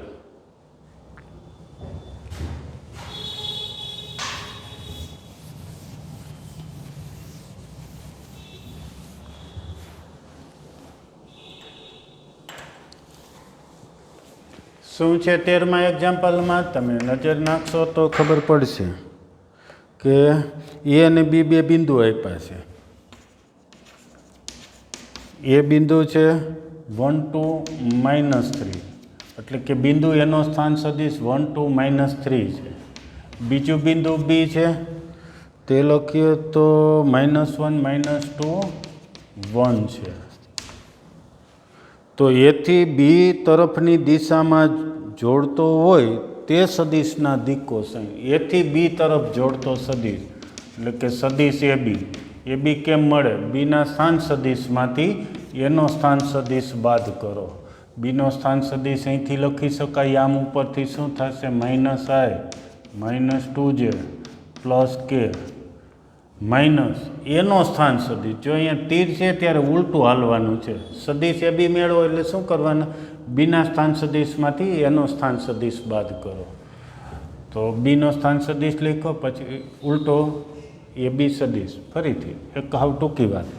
શું છે 13મા એક્ઝામ્પલમાં? તમે નજર નાખશો તો ખબર પડશે. કે એ અને બી બે બિંદુ આપ્યા છે. એ બિંદુ છે 1 2 -3 એટલે કે બિંદુ એનો સ્થાન સદિશ 1 2 -3 છે. બીજું બિંદુ બી છે તે લખીએ તો -1 -2 1 છે. તો એથી બી તરફની દિશામાં જોડતો હોય તે સદિશના દિક કોસાઇન. એથી બી તરફ જોડતો સદિશ એટલે કે સદિશ એ બી કેમ મળે? બીના સ્થાન સદિશમાંથી એનો સ્થાન સદિશ બાદ કરો. બીનો સ્થાન સદિશ અહીંથી લખી શકાય. આમ ઉપરથી શું થશે? -i -2j + k માઇનસ એનો સ્થાન સદિશ. જો અહીંયા તીર છે ત્યારે ઉલટું હાલવાનું છે. સદિશ એ બી મેળવો એટલે શું કરવાના? બીના સ્થાન સદિશમાંથી એનો સ્થાન સદિશ બાદ કરો. તો બીનો સ્થાન સદિશ લખો, પછી ઉલટો એ બી સદિશ. ફરીથી એક હાવ ટૂંકી વાત.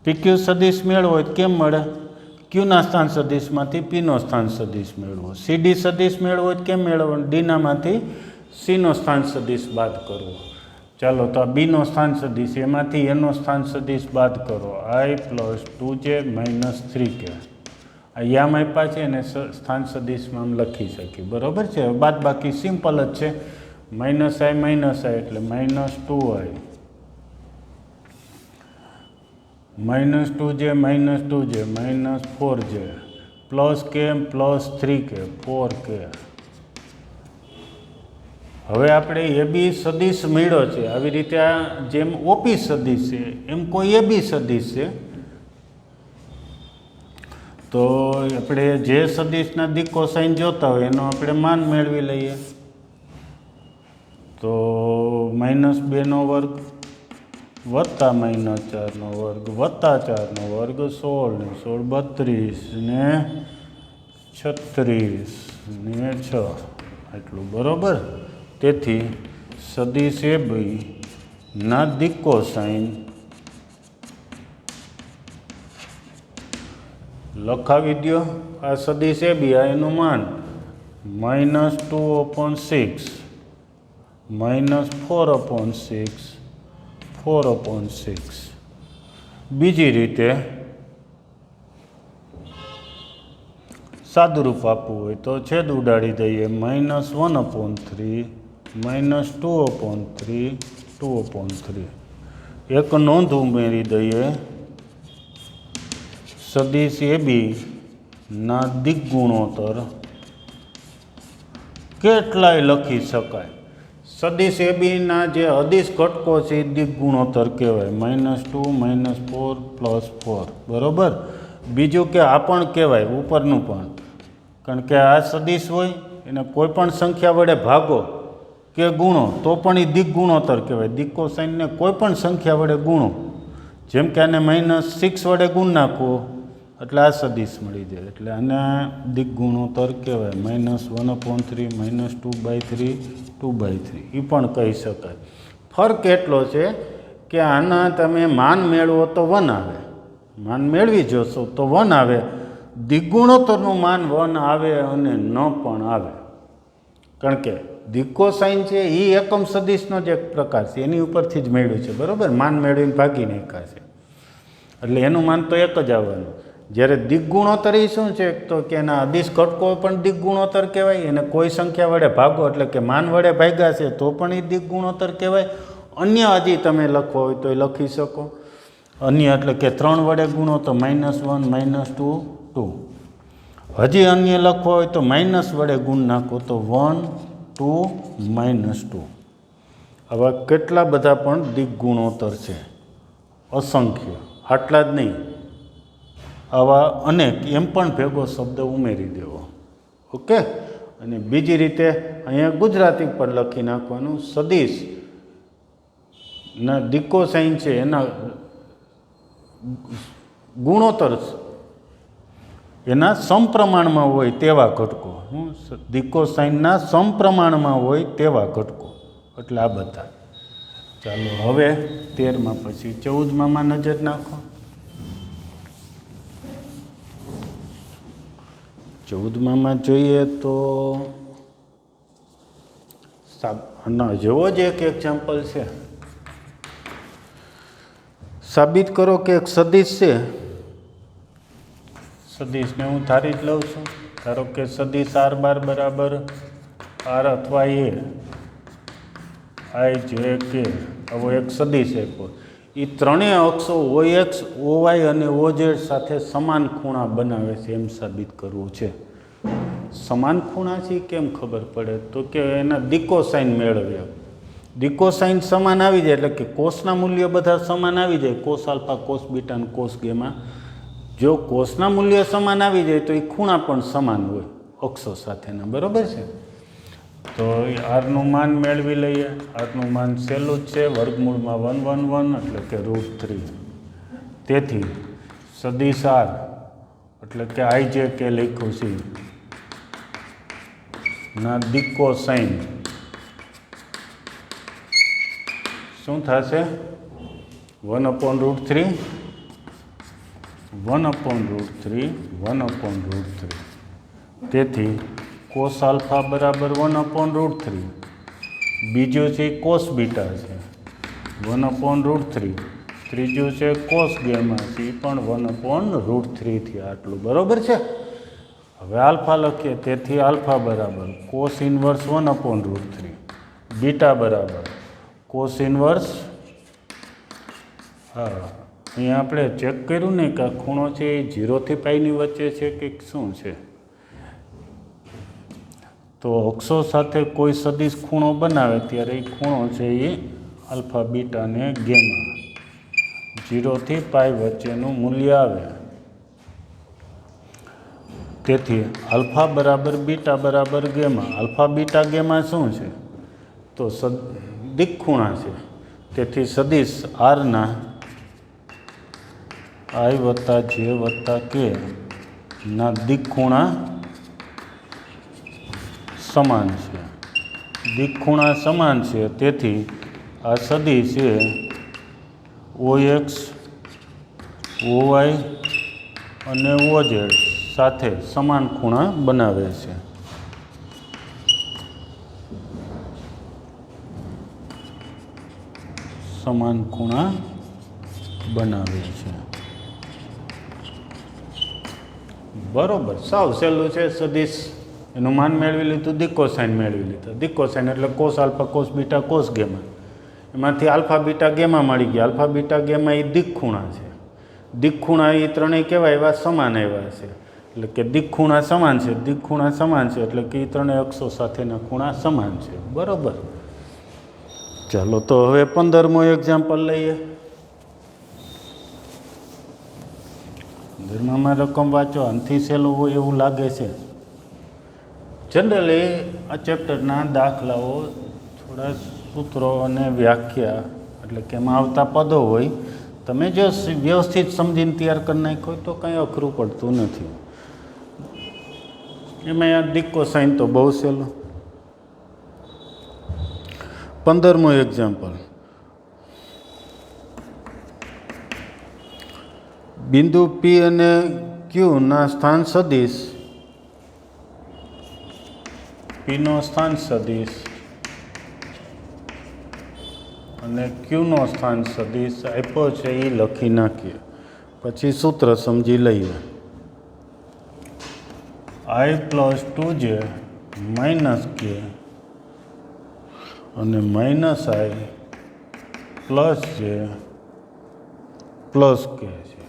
પીક્યુ સદિશ મેળવો હોય કેમ મળે? ક્યુના સ્થાન સદિશમાંથી પીનો સ્થાન સદિશ મેળવો. સીડી સદિશ મેળવો હોય કેમ મેળવો? ડીનામાંથી સીનો સ્થાન સદિશ બાદ કરવો. ચાલો તો આ બીનો સ્થાન સદિશ, એમાંથી એનો સ્થાન સદિશ બાદ કરો. i + 2j - 3k. આ યામ આપ્યા છે અને સ્થાન સદિશમાં આમ લખી શકીએ. બરાબર છે. બાદ બાકી સિમ્પલ જ છે. -i - એટલે -2i -2j -4j + k + 3k 4k. હવે આપણે એ બી સદિશ મળ્યો છે. આવી રીતે આ જેમ ઓપી સદિશ છે એમ કોઈ એ બી સદિશ છે. તો આપણે જે સદિશના દિક કોસાઇન જોતા હોય એનો આપણે માન મેળવી લઈએ. તો -2 વત્તા -4 વત્તા 4 16 ને 16 32 ને 36 ને 6 એટલું. બરાબર. તેથી સદિશ એ બી ના દિક કોસાઇન લખાવી દો. આ સદિશ એ બી આ એનું માન -2/6 -4/6 4/6. બીજી રીતે સાદુરૂપ આપવું હોય તો છેદ ઉડાડી દઈએ. -1/3 -2/3 2/3. એક નોંધ ઉમેરી દઈએ. સદિશ એ બી ના દિક ગુણોત્તર કેટલાય લખી શકાય. સદિશ એ બીના જે અદિશ ઘટકો છે એ દિક ગુણોત્તર કહેવાય. -2 -4 + 4. બરાબર. બીજું કે આ પણ કહેવાય, ઉપરનું પણ. કારણ કે આ સદિશ હોય એને કોઈ પણ સંખ્યા વડે ભાગો કે ગુણો તો પણ એ દિક ગુણોત્તર કહેવાય. દિક કોસાઇનને કોઈ પણ સંખ્યા વડે ગુણો. જેમ કે આને -6 વડે ગુણ નાખવો એટલે આ સદિશ મળી જાય. એટલે આને દિક ગુણોત્તર કહેવાય. -1/3 -2/3 2/3 એ પણ કહી શકાય. ફરક એટલો છે કે આના તમે માન મેળવો તો 1 આવે. માન મેળવી જોશો તો 1 આવે. દિક ગુણોત્તરનું માન 1 આવે અને ન પણ આવે. કારણ કે દિક કોસાઇન છે એ એકમ સદિશનો જ એક પ્રકાર છે. એની ઉપરથી જ મેળવ્યું છે. બરાબર. માન મેળવીને ભાગી નાખ્યા છે એટલે એનું માન તો એક જ આવવાનું. જ્યારે દિક ગુણોત્તર એ શું છે? તો કે એના અદિશ ઘટકો પણ દિક ગુણોત્તર કહેવાય. એને કોઈ સંખ્યા વડે ભાગો એટલે કે માન વડે ભાગ્યા છે તો પણ એ દિક ગુણોત્તર કહેવાય. અન્ય હજી તમે લખવો હોય તો એ લખી શકો. અન્ય એટલે કે 3 વડે ગુણો તો -1 -2 2. હજી અન્ય લખવો હોય તો માઇનસ વડે ગુણ નાખો તો 1 2 -2. આવા કેટલા બધા પણ દિક ગુણોત્તર છે. અસંખ્ય. આટલા જ નહીં, આવા અનેક એમ પણ ભેગો શબ્દ ઉમેરી દેવો. ઓકે. અને બીજી રીતે અહીંયા ગુજરાતી પર લખી નાખવાનું. સદિશ ના દિક કોસાઇન છે એના ગુણોત્તર એના સમપ્રમાણમાં હોય તેવા ઘટકો. દિક કોસાઇનના સમપ્રમાણમાં હોય તેવા ઘટકો. એટલે આ બધા. ચાલો હવે 13માં પછી 14માં નજર નાખો. 14માં જોઈએ તો ના જેવો જ એક એક્ઝામ્પલ છે. સાબિત કરો કે એક સદિશ છે. સદિશને હું ધારી જ લઉં છું. ધારો કે સદિશ આર બાર બરાબર આર અથવા એ આઈ જે કે આવો એક સદિશ આપ્યો. એ ત્રણેય અક્ષો OX OY અને OZ સાથે સમાન ખૂણા બનાવે છે એમ સાબિત કરવું છે. સમાન ખૂણા છે કેમ ખબર પડે? તો કે એના દિકોસાઇન મેળવ્યા. દિકોસાઇન સમાન આવી જાય એટલે કે કોસના મૂલ્ય બધા સમાન આવી જાય. કોસ આલ્ફા, કોસ બીટા અને કોસ ગેમા. જો કોસના મૂલ્ય સમાન આવી જાય તો એ ખૂણા પણ સમાન હોય અક્ષો સાથેના. બરાબર છે? તો આરનું માન મેળવી લઈએ. આરનું માન સહેલું જ છે, વર્ગમૂળમાં 111 એટલે કે √3. તેથી સદિશ આર એટલે કે આઈ જે કે લખ્યું છે ના દિકોસાઇન શું થશે? 1/√3 1/√3 1/√3. તેથી કોસ આલ્ફા બરાબર 1/√3. બીજું છે કોસ બીટા છે 1/√3. ત્રીજું છે કોસ ગેમા છે પણ 1/√3 થી આટલું. બરાબર છે? હવે આલ્ફા લખીએ. તેથી આલ્ફા બરાબર કોસ ઇન્વર્સ 1/√3. બીટા બરાબર કોસ ઇન્વર્સ અહીંયા આપણે ચેક કર્યું ને કે આ ખૂણો છે એ 0 થી પાઈની વચ્ચે છે કે શું છે? તો અક્ષો સાથે કોઈ સદિશ ખૂણો બનાવે ત્યારે એ ખૂણો છે એ આલ્ફા બીટા ને ગેમા 0 થી પાઈ વચ્ચેનું મૂલ્ય આવે. તેથી આલ્ફા બરાબર બીટા બરાબર ગેમા. આલ્ફા બીટા ગેમા શું છે? તો દિક ખૂણા છે. તેથી સદિશ આરના આઈ વત્તા જે વત્તા કે ના દિક ખૂણા સમાન છે. દિક ખૂણા સમાન છે. તેથી આ સદિશ એ OX OY અને OZ સાથે સમાન ખૂણા બનાવે છે. સમાન ખૂણા બનાવે છે. બરોબર. સાવ સહેલું છે. સદિશ એનું માન મેળવી લીધું, દિકોસાઇન મેળવી લીધું. દિકોસાઇન એટલે cos alpha, cos beta, cos gamma. એમાંથી આલ્ફા બીટા ગેમા મળી ગયા. આલ્ફા બીટા ગેમા એ દિક ખૂણા છે. દિક ખૂણા એ ત્રણેય કહેવાય એવા સમાન આવ્યા છે. એટલે કે દિક ખૂણા સમાન છે. દિક ખૂણા સમાન છે એટલે કે એ ત્રણેય અક્ષો સાથેના ખૂણા સમાન છે. બરોબર. ચાલો તો હવે 15મો એક્ઝામ્પલ લઈએ. 15માં રકમ વાંચો. આનાથી સહેલું હોય એવું લાગે છે. જનરલી આ ચેપ્ટરના દાખલાઓ થોડા સૂત્રો અને વ્યાખ્યા એટલે કે એમાં આવતા પદો હોય. તમે જો વ્યવસ્થિત સમજીને તૈયાર કરી નાખ્યો હોય તો કંઈ અઘરું પડતું નથી. એમાં આ દિકોસાઇન તો બહુ સહેલું. 15મો એક્ઝામ્પલ. બિંદુ P અને Q ના સ્થાન સદિશ P નો સ્થાન સદિશ અને Q નો સ્થાન સદિશ આપ્યો છે એ લખી નાખીએ. પછી સૂત્ર સમજી લઈએ. I + 2j - k અને -i + j + k છે.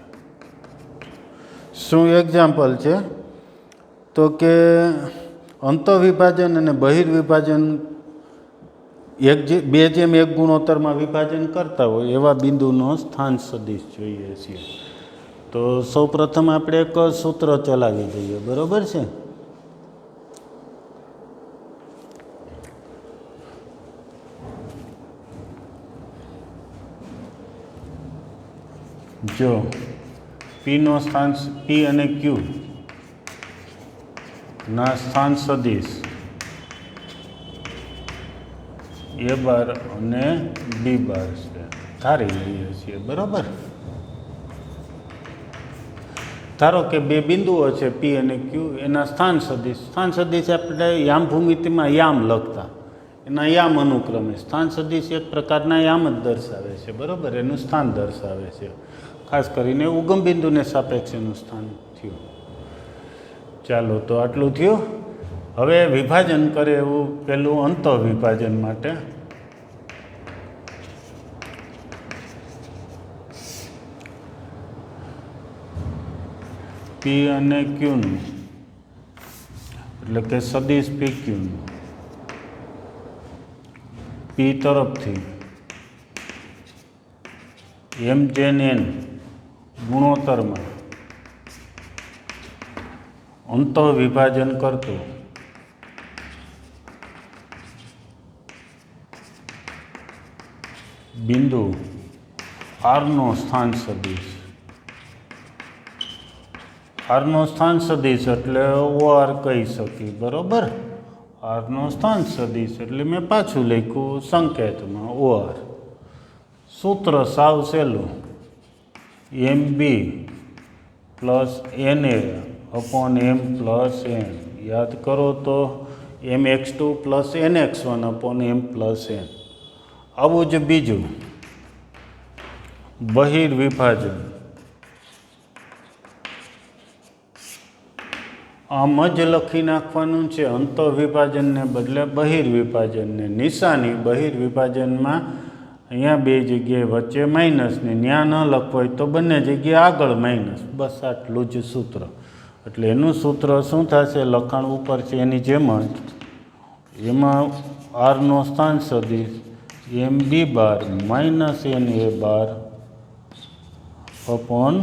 શું એક્ઝામ્પલ છે? તો કે અંતઃવિભાજન અને બહિર્વિભાજન 2:1 ગુણોત્તરમાં વિભાજન કરતા હોય એવા બિંદુનો સ્થાન સદિશ જોઈએ છીએ. તો સૌપ્રથમ આપણે એક સૂત્ર ચલાવી દઈએ. બરાબર છે? જો P નો સ્થાન P અને Q ના સ્થાન સદિશ A બાર અને B બાર છે ધારી લઈએ છીએ. બરાબર. ધારો કે બે બિંદુઓ છે P અને Q. એના સ્થાન સદિશ આપણે યામ ભૂમિતિમાં યામ લખતા. એના યામ અનુક્રમે. સ્થાન સદિશ એક પ્રકારના યામ જ દર્શાવે છે, બરાબર, એનું સ્થાન દર્શાવે છે. ખાસ કરીને ઉગમ બિંદુને સાપેક્ષેનું સ્થાન થયું. ચાલો, તો આટલું થયું. હવે વિભાજન કરે એવું પેલું અંતઃવિભાજન માટે પી અને ક્યુનું, એટલે કે સદિશ પી ક્યુનું પી તરફથી એમ જેન એન ગુણોત્તરમાં અંતઃવિભાજન કરતું બિંદુ આરનો સ્થાન સદિશ. આરનો સ્થાન સદિશ એટલે ઓઆર કહી શકી, બરાબર. આરનો સ્થાન સદિશ એટલે મેં પાછું લખ્યું સંકેતમાં ઓઆર. સૂત્ર સાવ સહેલું, M B plus N A upon M plus N. યાદ કરો તો M X two plus N X one upon M plus N. આવું જ બીજું બહિર્વિભાજન. આમ જ લખી નાખવાનું છે, અંતઃવિભાજનને બદલે બહિર્વિભાજનને. નિશાની બહિર્વિભાજનમાં અહીંયા બે જગ્યાએ વચ્ચે માઇનસ ને ત્યાં ન લખવો હોય તો બંને જગ્યાએ આગળ માઇનસ. બસ આટલું જ સૂત્ર. એટલે એનું સૂત્ર શું થશે? લખાણ ઉપર છે એની જેમ જ. એમાં આરનો સ્થાન સદિશ એમ બી બાર માઇનસ એન એ બાર અપોન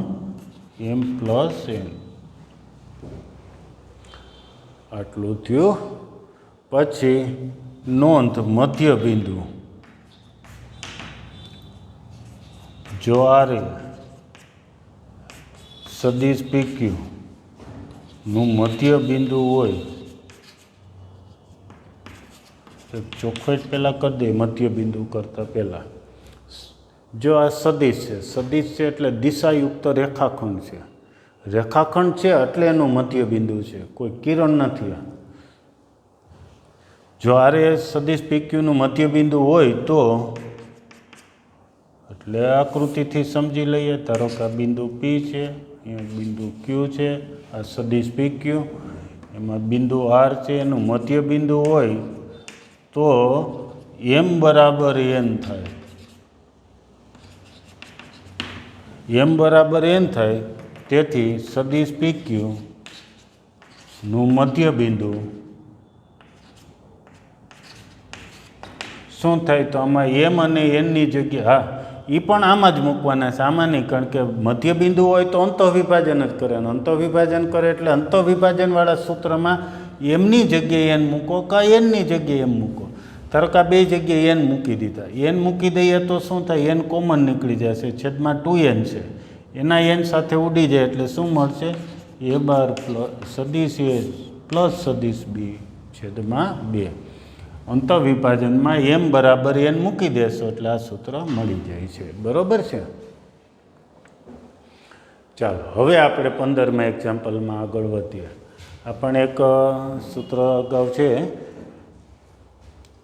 એમ પ્લસ એન. આટલું થયું. પછી નોંધ મધ્ય બિંદુ. જો આરે સદિશ પીક્યુ નું મધ્ય બિંદુ હોય, ચોખ્ખાઈ પહેલાં કરી દે મધ્ય બિંદુ કરતાં પહેલાં. જો આ સદિશ છે, સદિશ છે એટલે દિશાયુક્ત રેખાખંડ છે. રેખાખંડ છે એટલે એનું મધ્ય બિંદુ છે, કોઈ કિરણ નથી. જો આરે સદિશ પીક્યુનું મધ્ય બિંદુ હોય તો એટલે આકૃતિથી સમજી લઈએ. ધારો કે આ બિંદુ પી છે, અહીંયા બિંદુ ક્યુ છે, આ સદિશ પી ક્યુ, એમાં બિંદુ આર છે, એનું મધ્ય બિંદુ હોય તો એમ બરાબર એન થાય. એમ બરાબર એન થાય. તેથી સદિશ પી ક્યુનું મધ્ય બિંદુ શું થાય? તો આમાં એમ અને એનની જગ્યા, હા, એ પણ આમાં જ મૂકવાના છે, આમાં નહીં. કારણ કે મધ્ય બિંદુ હોય તો અંતઃવિભાજન જ કરે. અંતઃવિભાજન કરે એટલે અંતઃવિભાજનવાળા સૂત્રમાં એમની જગ્યાએ એન મૂકો કાં એનની જગ્યાએ એમ મૂકો. ધારો કે આ બે જગ્યાએ એન મૂકી દીધા. એન મૂકી દઈએ તો શું થાય? એન કોમન નીકળી જશે. છેદમાં 2n છે, એના એન સાથે ઉડી જાય એટલે શું મળશે? એ બાર સદિશ એ પ્લસ સદિશ બી છેદમાં 2. અંતઃવિભાજનમાં એમ બરાબર એન મૂકી દેશો એટલે આ સૂત્ર મળી જાય છે, બરાબર છે. ચાલો, હવે આપણે 15મા એક્ઝામ્પલમાં આગળ વધીએ. આપણે એક સૂત્ર અગાઉ છે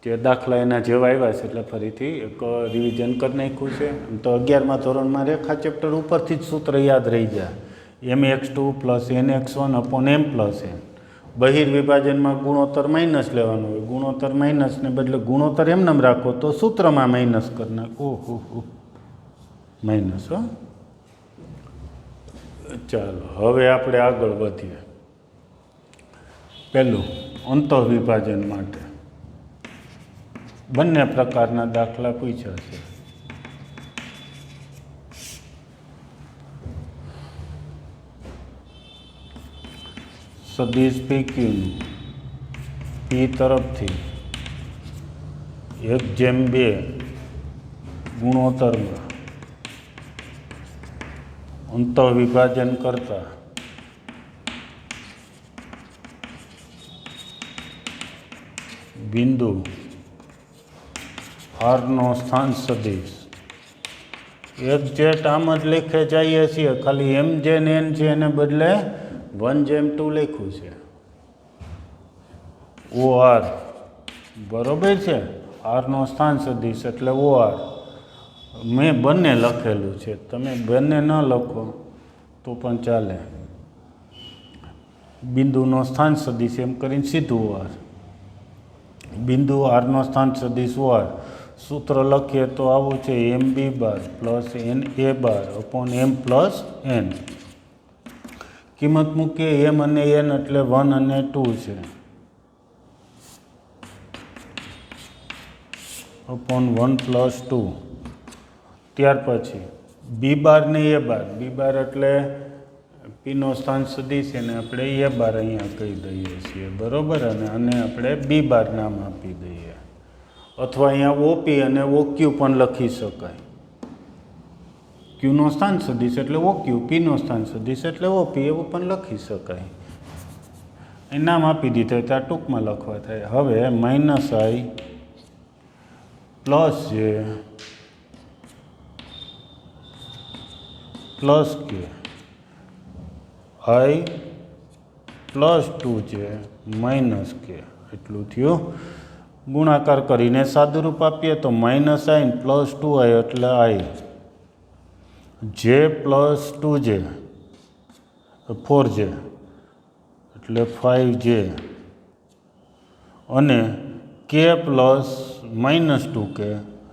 જે દાખલા એના જેવા આવ્યા છે એટલે ફરીથી એક રિવિઝન કરી નાખ્યું છે. તો 11મા ધોરણમાં રેખા ચેપ્ટર ઉપરથી જ સૂત્ર યાદ રહી જાય. M X two plus N X one upon M plus N. બહિર્વિભાજનમાં ગુણોત્તર માઇનસ લેવાનો હોય. ગુણોત્તર માઇનસને બદલે ગુણોત્તર એમને રાખો તો સૂત્રમાં માઇનસ કરી નાખો. ઓહો, માઇનસ. હો, ચાલો હવે આપણે આગળ વધીએ. પહેલું અંતઃવિભાજન માટે બંને પ્રકારના દાખલા પૂછ્યા છે. સદિશ પી ક્યુનું પી તરફથી 1:2 ગુણોત્તરમાં અંતઃવિભાજન કરતા બિંદુ આરનો સ્થાન સદિશ એક્ઝેક્ટ આમ જ લખે જઈએ છીએ. ખાલી એમ જેન એન છે એને બદલે 1:2 લખ્યું છે. ઓ આર બરોબર છે. આરનો સ્થાન સદિશ એટલે OR. મેં બંને લખેલું છે, તમે બંને ન લખો તો પણ ચાલે. બિંદુનો સ્થાન સદિશ એમ કરીને સીધું OR. બિંદુ આરનો સ્થાન સદિશ OR. સૂત્ર લખીએ તો આવું છે MB બાર પ્લસ NA બાર અપોન M પ્લસ N. કિંમત મૂકીએ M અને N એટલે 1 અને 2 છે અપોન 1 પ્લસ 2. ત્યાર પછી બી બાર ને એ બાર. બી બાર એટલે પીનો સ્થાન સદિશ એને આપણે એ બાર અહીંયા કહી દઈએ છીએ, બરાબર. અને આપણે બી બાર નામ આપી દઈએ, અથવા અહીંયા ઓપી અને ઓક્યુ પણ લખી શકાય. ક્યુનો સ્થાન સદિશ એટલે ઓક્યુ, પીનો સ્થાન સદિશ એટલે ઓપી, એવું પણ લખી શકાય. એ નામ આપી દીધા ત્યાં ટૂંકમાં લખવા થાય. હવે માઇનસ આઈ પ્લસ જે પ્લસ કે આઈ પ્લસ 2 જે માઇનસ કે એટલું થયું. ગુણાકાર કરીને સાદુરૂપ આપીએ તો માઇનસ આઈ પ્લસ 2i એટલે આઈ, જે પ્લસ 2j 4j એટલે 5j, અને કે પ્લસ માઇનસ 2k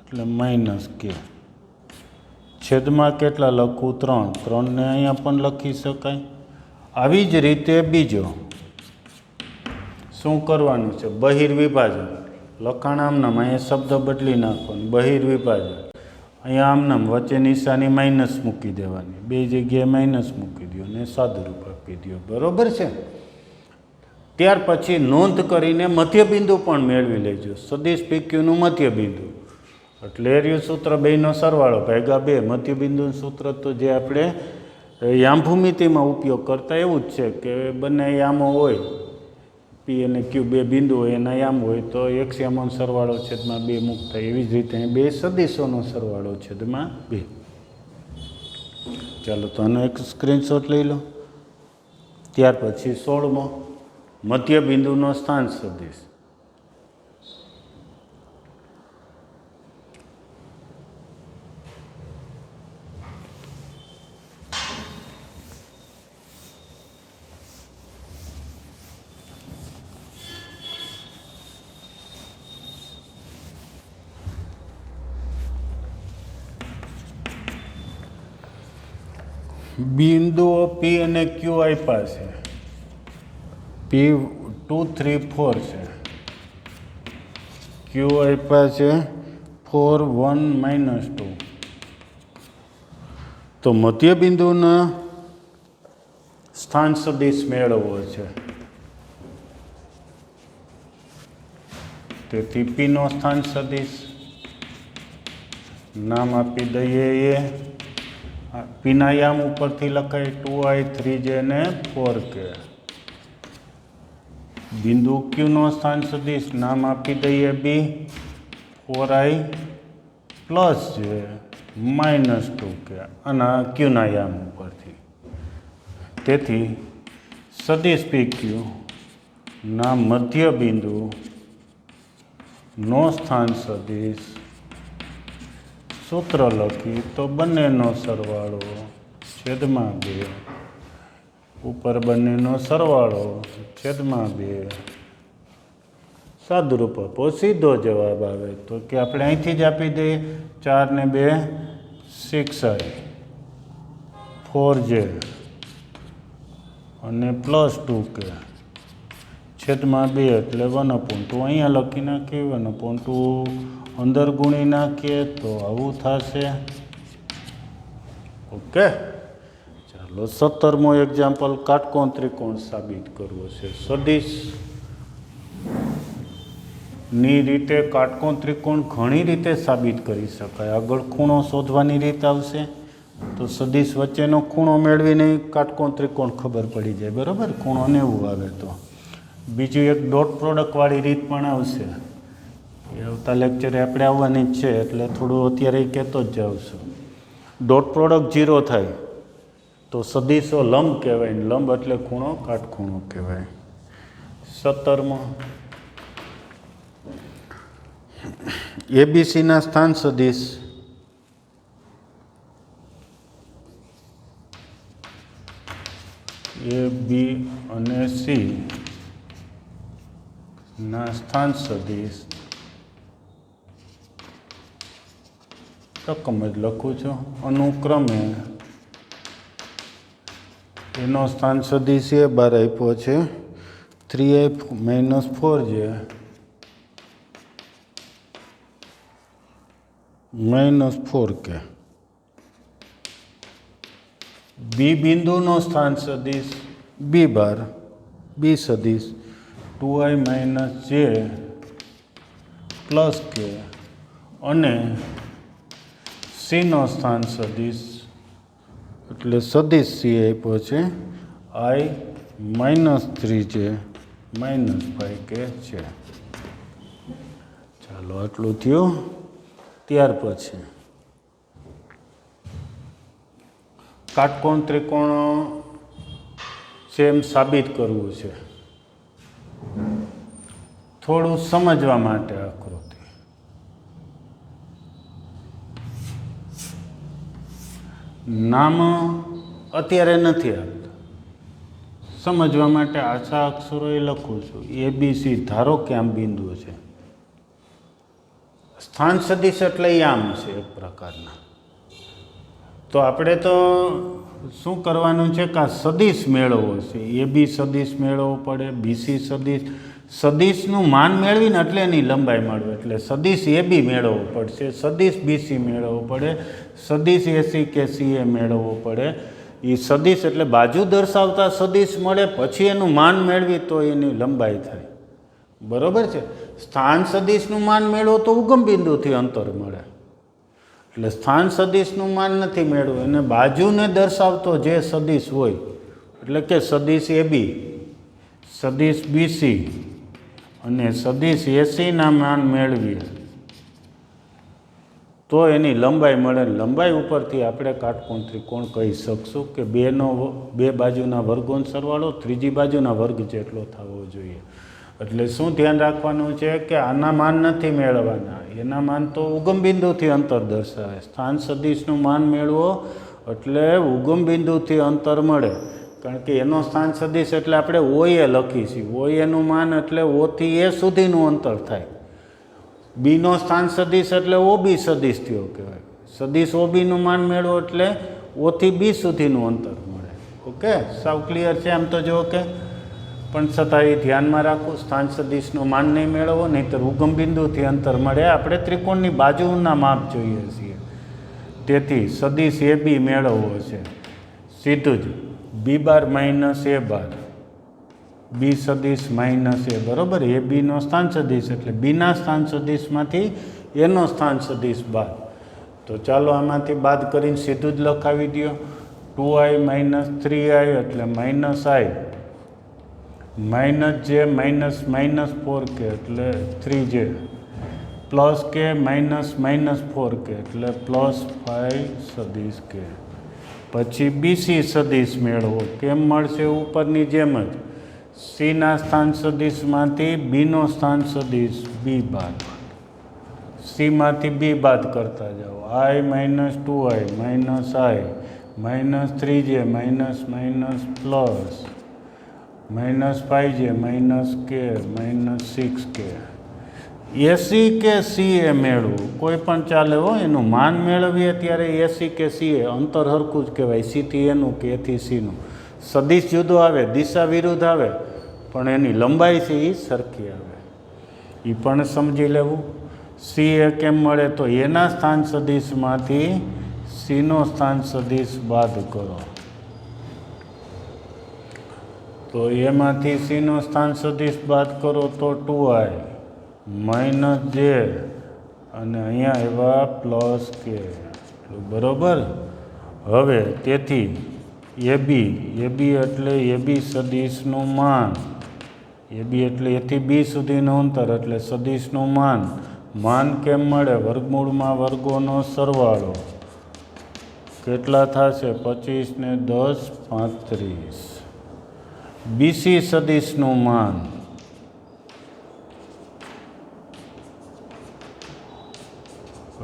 એટલે માઇનસ કે. છેદમાં કેટલા લખું? 3. 3ને અહીંયા પણ લખી શકાય. આવી જ રીતે બીજો શું કરવાનું છે? બહિર્વિભાજન. લખાણ આમનામ, અહીંયા શબ્દ બદલી નાખવાનો. બહિર્વિભાજન અહીંયા આમનામ, વચ્ચે નિશાની માઇનસ મૂકી દેવાની, બે જગ્યાએ માઇનસ મૂકી દો અને સાદુરૂપ આપી દો, બરાબર છે. ત્યાર પછી નોંધ કરીને મધ્યબિંદુ પણ મેળવી લેજો. સદિશ PQનું મધ્યબિંદુ એટલે એર્યું સૂત્ર બેનો સરવાળો ભાગ્યા 2. મધ્યબિંદુનું સૂત્ર તો જે આપણે યામભૂમિતિમાં ઉપયોગ કરતા એવું જ છે કે બંને યામો હોય, પી અને ક્યુ બે બિંદુ હોય, એના યામ હોય તો એક યામોનો સરવાળો છેદમાં 2 મુક્ત થાય. એવી જ રીતે બે સદિશોનો સરવાળો છેદમાં 2. ચાલો તો આનો એક સ્ક્રીનશોટ લઈ લો. ત્યાર પછી 16મો મધ્યબિંદુનો સ્થાન સદિશ. બિંદુઓ પી અને ક્યુ આપ્યા છે. પી 2 3 4 છે, ક્યુ આપ્યા છે 4 1 -2. તો મધ્યબિંદુના સ્થાન સદિશ મેળવવો છે. તેથી પીનો સ્થાન સદિશ નામ આપી દઈએ એ. પીના યામ ઉપરથી લખાય 2i 3j ને 4k. બિંદુ ક્યુનો સ્થાન સદિશ નામ આપી દઈએ બી, 4i પ્લસ જે -2k અને ક્યુના યામ ઉપરથી. તેથી સદિશ PQ ના મધ્યબિંદુ નો સ્થાન સદિશ સૂત્ર લખી તો બંનેનો સરવાળો છેદમાં 2. ઉપર બંનેનો સરવાળો છેદમાં 2. સાદુરૂપ આપો, સીધો જવાબ આવે તો કે આપણે અહીંથી જ આપી દઈએ. 4 ને 2 6i 4j અને +2k છેદમાં 2 એટલે 1/2. અહીંયા લખી નાખીએ 1/2. અંદર ગુણી નાખીએ તો આવું થશે. ઓકે, ચાલો 17મો એક્ઝામ્પલ કાટકોણ ત્રિકોણ સાબિત કરવો છે. સદિશ ની રીતે કાટકોણ ત્રિકોણ ઘણી રીતે સાબિત કરી શકાય. આગળ ખૂણો શોધવાની રીત આવશે તો સદિશ વચ્ચેનો ખૂણો મેળવીને કાટકોણ ત્રિકોણ ખબર પડી જાય, બરાબર. ખૂણો 90 આવે તો. બીજું એક ડોટ પ્રોડક્ટવાળી રીત પણ આવશે. એ આવતા લેક્ચરે આપણે આવવાની જ છે એટલે થોડું અત્યારે કહેતો જ જાઉં છું. ડોટ પ્રોડક્ટ 0 થાય તો સદિશો લંબ કહેવાય, ને લંબ એટલે ખૂણો કાટખૂણો કહેવાય. 17મો એબીસીના સ્થાન સદિશ એ બી અને સી ના સ્થાન સદિશ રકમ જ લખું છું અનુક્રમે એનો સ્થાન સદિશ એ બાર આપ્યો છે 3i - 4j -4k બી બિંદુનો સ્થાન સદિશ બી બાર બી સદિશ 2i - j + k અને સીનો સ્થાન સદિશ એટલે સદિશ સી આપ્યો છે i - 3j - 5k છે. ચાલો આટલું થયું. ત્યાર પછી કાટકોણ ત્રિકોણ છે એમ સાબિત કરવું છે. થોડું સમજવા માટે આકૃતિ નામ અત્યારે નથી આપતા, સમજવા માટે આછા અક્ષરો એ લખું છું. એબીસી ધારો કે આમ બિંદુ છે. સ્થાન સદિશ એટલે આમ છે એક પ્રકારના. તો આપણે તો શું કરવાનું છે કે આ સદિશ મેળવવો છે. એ બી સદિશ મેળવવો પડે, બીસી સદિશનું માન મેળવીને એટલે એની લંબાઈ મળવે. એટલે સદિશ એ બી મેળવવો પડશે, સદિશ બીસી મેળવવો પડે, સદિશ એસી કે સી એ મેળવવો પડે. એ સદિશ એટલે બાજુ દર્શાવતા સદિશ મળે, પછી એનું માન મેળવી તો એની લંબાઈ થાય. બરોબર છે. સ્થાન સદિશનું માન મેળવો તો ઉગમ બિંદુથી અંતર મળે. એટલે સ્થાન સદિશનું માન નથી મેળવું, એને બાજુને દર્શાવતો જે સદિશ હોય, એટલે કે સદિશ એ બી, સદિશ બીસી અને સદિશ એસીના માન મેળવીએ તો એની લંબાઈ મળે. લંબાઈ ઉપરથી આપણે કાટકોણ ત્રિકોણ કહી શકશું કે બે બાજુના વર્ગોનો સરવાળો ત્રીજી બાજુના વર્ગ જેટલો થવો જોઈએ. એટલે શું ધ્યાન રાખવાનું છે કે આના માન નથી મેળવવાના, એના માન તો ઉગમ બિંદુથી અંતર દર્શાવે. સ્થાન સદિશનું માન મેળવો એટલે ઉગમ બિંદુથી અંતર મળે, કારણ કે એનો સ્થાન સદિશ એટલે આપણે ઓએ લખી છીએ. ઓએનું માન એટલે ઓથી એ સુધીનું અંતર થાય. બીનો સ્થાન સદિશ એટલે ઓબી સદિશ થયો કહેવાય. સદિશ ઓબીનું માન મેળવો એટલે ઓથી બી સુધીનું અંતર મળે. ઓકે, સાવ ક્લિયર છે આમ તો જો કે. પણ છતાં એ ધ્યાનમાં રાખવું, સ્થાન સદિશનું માન નહીં મેળવો, નહીંતર ઉગમ બિંદુથી અંતર મળે. આપણે ત્રિકોણની બાજુના માપ જોઈએ છીએ, તેથી સદિશ એ બી મેળવવો છે. સીધું જ બી બાર માઇનસ એ બાર, બી સદિશ માઇનસ એ, બરાબર. એ બીનો સ્થાન સદિશ એટલે બીના સ્થાન સદિશમાંથી એનો સ્થાન સદિશ બાદ. તો ચાલો આમાંથી બાદ કરીને સીધું જ લખાવી દો. 2i - 3i એટલે -i -j -4k એટલે 3j + k -4k એટલે +5 સદિશ k. પછી બીસી સદિશ મેળવો. કેમ મળશે? ઉપરની જેમ જ સીના સ્થાન સદિશમાંથી બીનો સ્થાન સદિશ બી બાદ, સીમાંથી બી બાદ કરતા જાઓ. i - 2i -i -3j -5j -k -6k. એસી કે સી એ મેળવું કોઈ પણ ચાલે હો. એનું માન મેળવીએ ત્યારે એસી કે સી એ અંતર હરખું જ કહેવાય. સીથી એનું કે એથી સીનું. સદિશ જુદો આવે, દિશા વિરુદ્ધ આવે, પણ એની લંબાઈ છે એ સરખી આવે. એ પણ સમજી લેવું. સી એ કેમ મળે? તો એના સ્થાન સદિશમાંથી સીનો સ્થાન સદિશ બાદ કરો. તો એમાંથી સીનો સ્થાન સદિશ બાદ કરો તો 2i -j અને અહીંયા આવ્યા +k. બરાબર. હવે તેથી એબી એટલે એબી સદિશનું માન, એબી એટલે એથી બી સુધીનું અંતર એટલે સદિશનું માન કેમ મળે? વર્ગમૂળમાં વર્ગોનો સરવાળો. કેટલા થશે? 25 ને 10 35. બીસી સદિશનું માન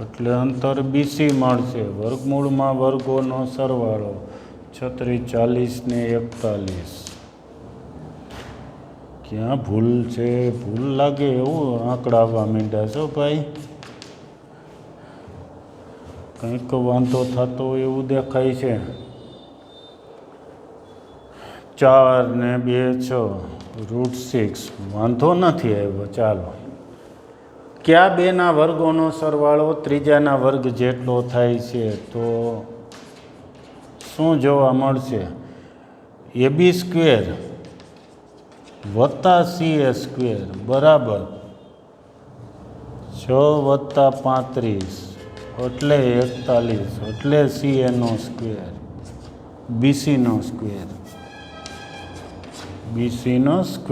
એટલે અંતર BC મળશે. વર્ગમૂળમાં વર્ગોનો સરવાળો 36, 40 ને 41. ક્યાં ભૂલ છે? ભૂલ લાગે એવું આંકડા આવવા માંડ્યા છો ભાઈ. કંઈક વાંધો થતો હોય એવું દેખાય છે. 4 ને 2 6 √6. વાંધો નથી આવ્યો. ચાલો, કયા બેના વર્ગોનો સરવાળો ત્રીજાના વર્ગ જેટલો થાય છે? તો શું જોવા મળશે? AB² વત્તા CA² બરાબર 6 + 35 એટલે 41 એટલે CA², BC²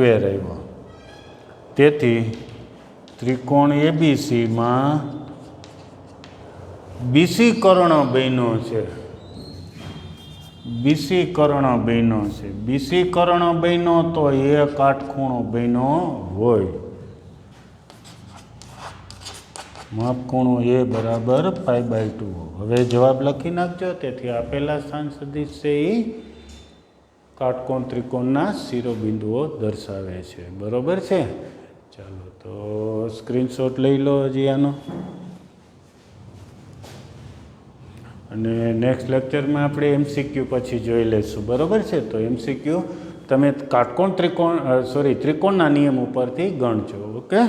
આવ્યો. તેથી ત્રિકોણ ABCમાં BC કર્ણ બન્યો છે. BC કર્ણ બન્યો તો એ કાટખૂણો બન્યો હોય. માપખૂણો A બરાબર π/2. હવે જવાબ લખી નાખજો. તેથી આપેલા સ્થાન સદિશ છે એ કાટકોણ ત્રિકોણના શિરોબિંદુઓ દર્શાવે છે. બરોબર છે. ચાલો તો સ્ક્રીનશોટ લઈ લો હજી આનો. અને નેક્સ્ટ લેક્ચરમાં આપણે MCQ પછી જોઈ લઈશું. બરોબર છે. તો MCQ તમે ત્રિકોણના નિયમ ઉપરથી ગણજો. ઓકે.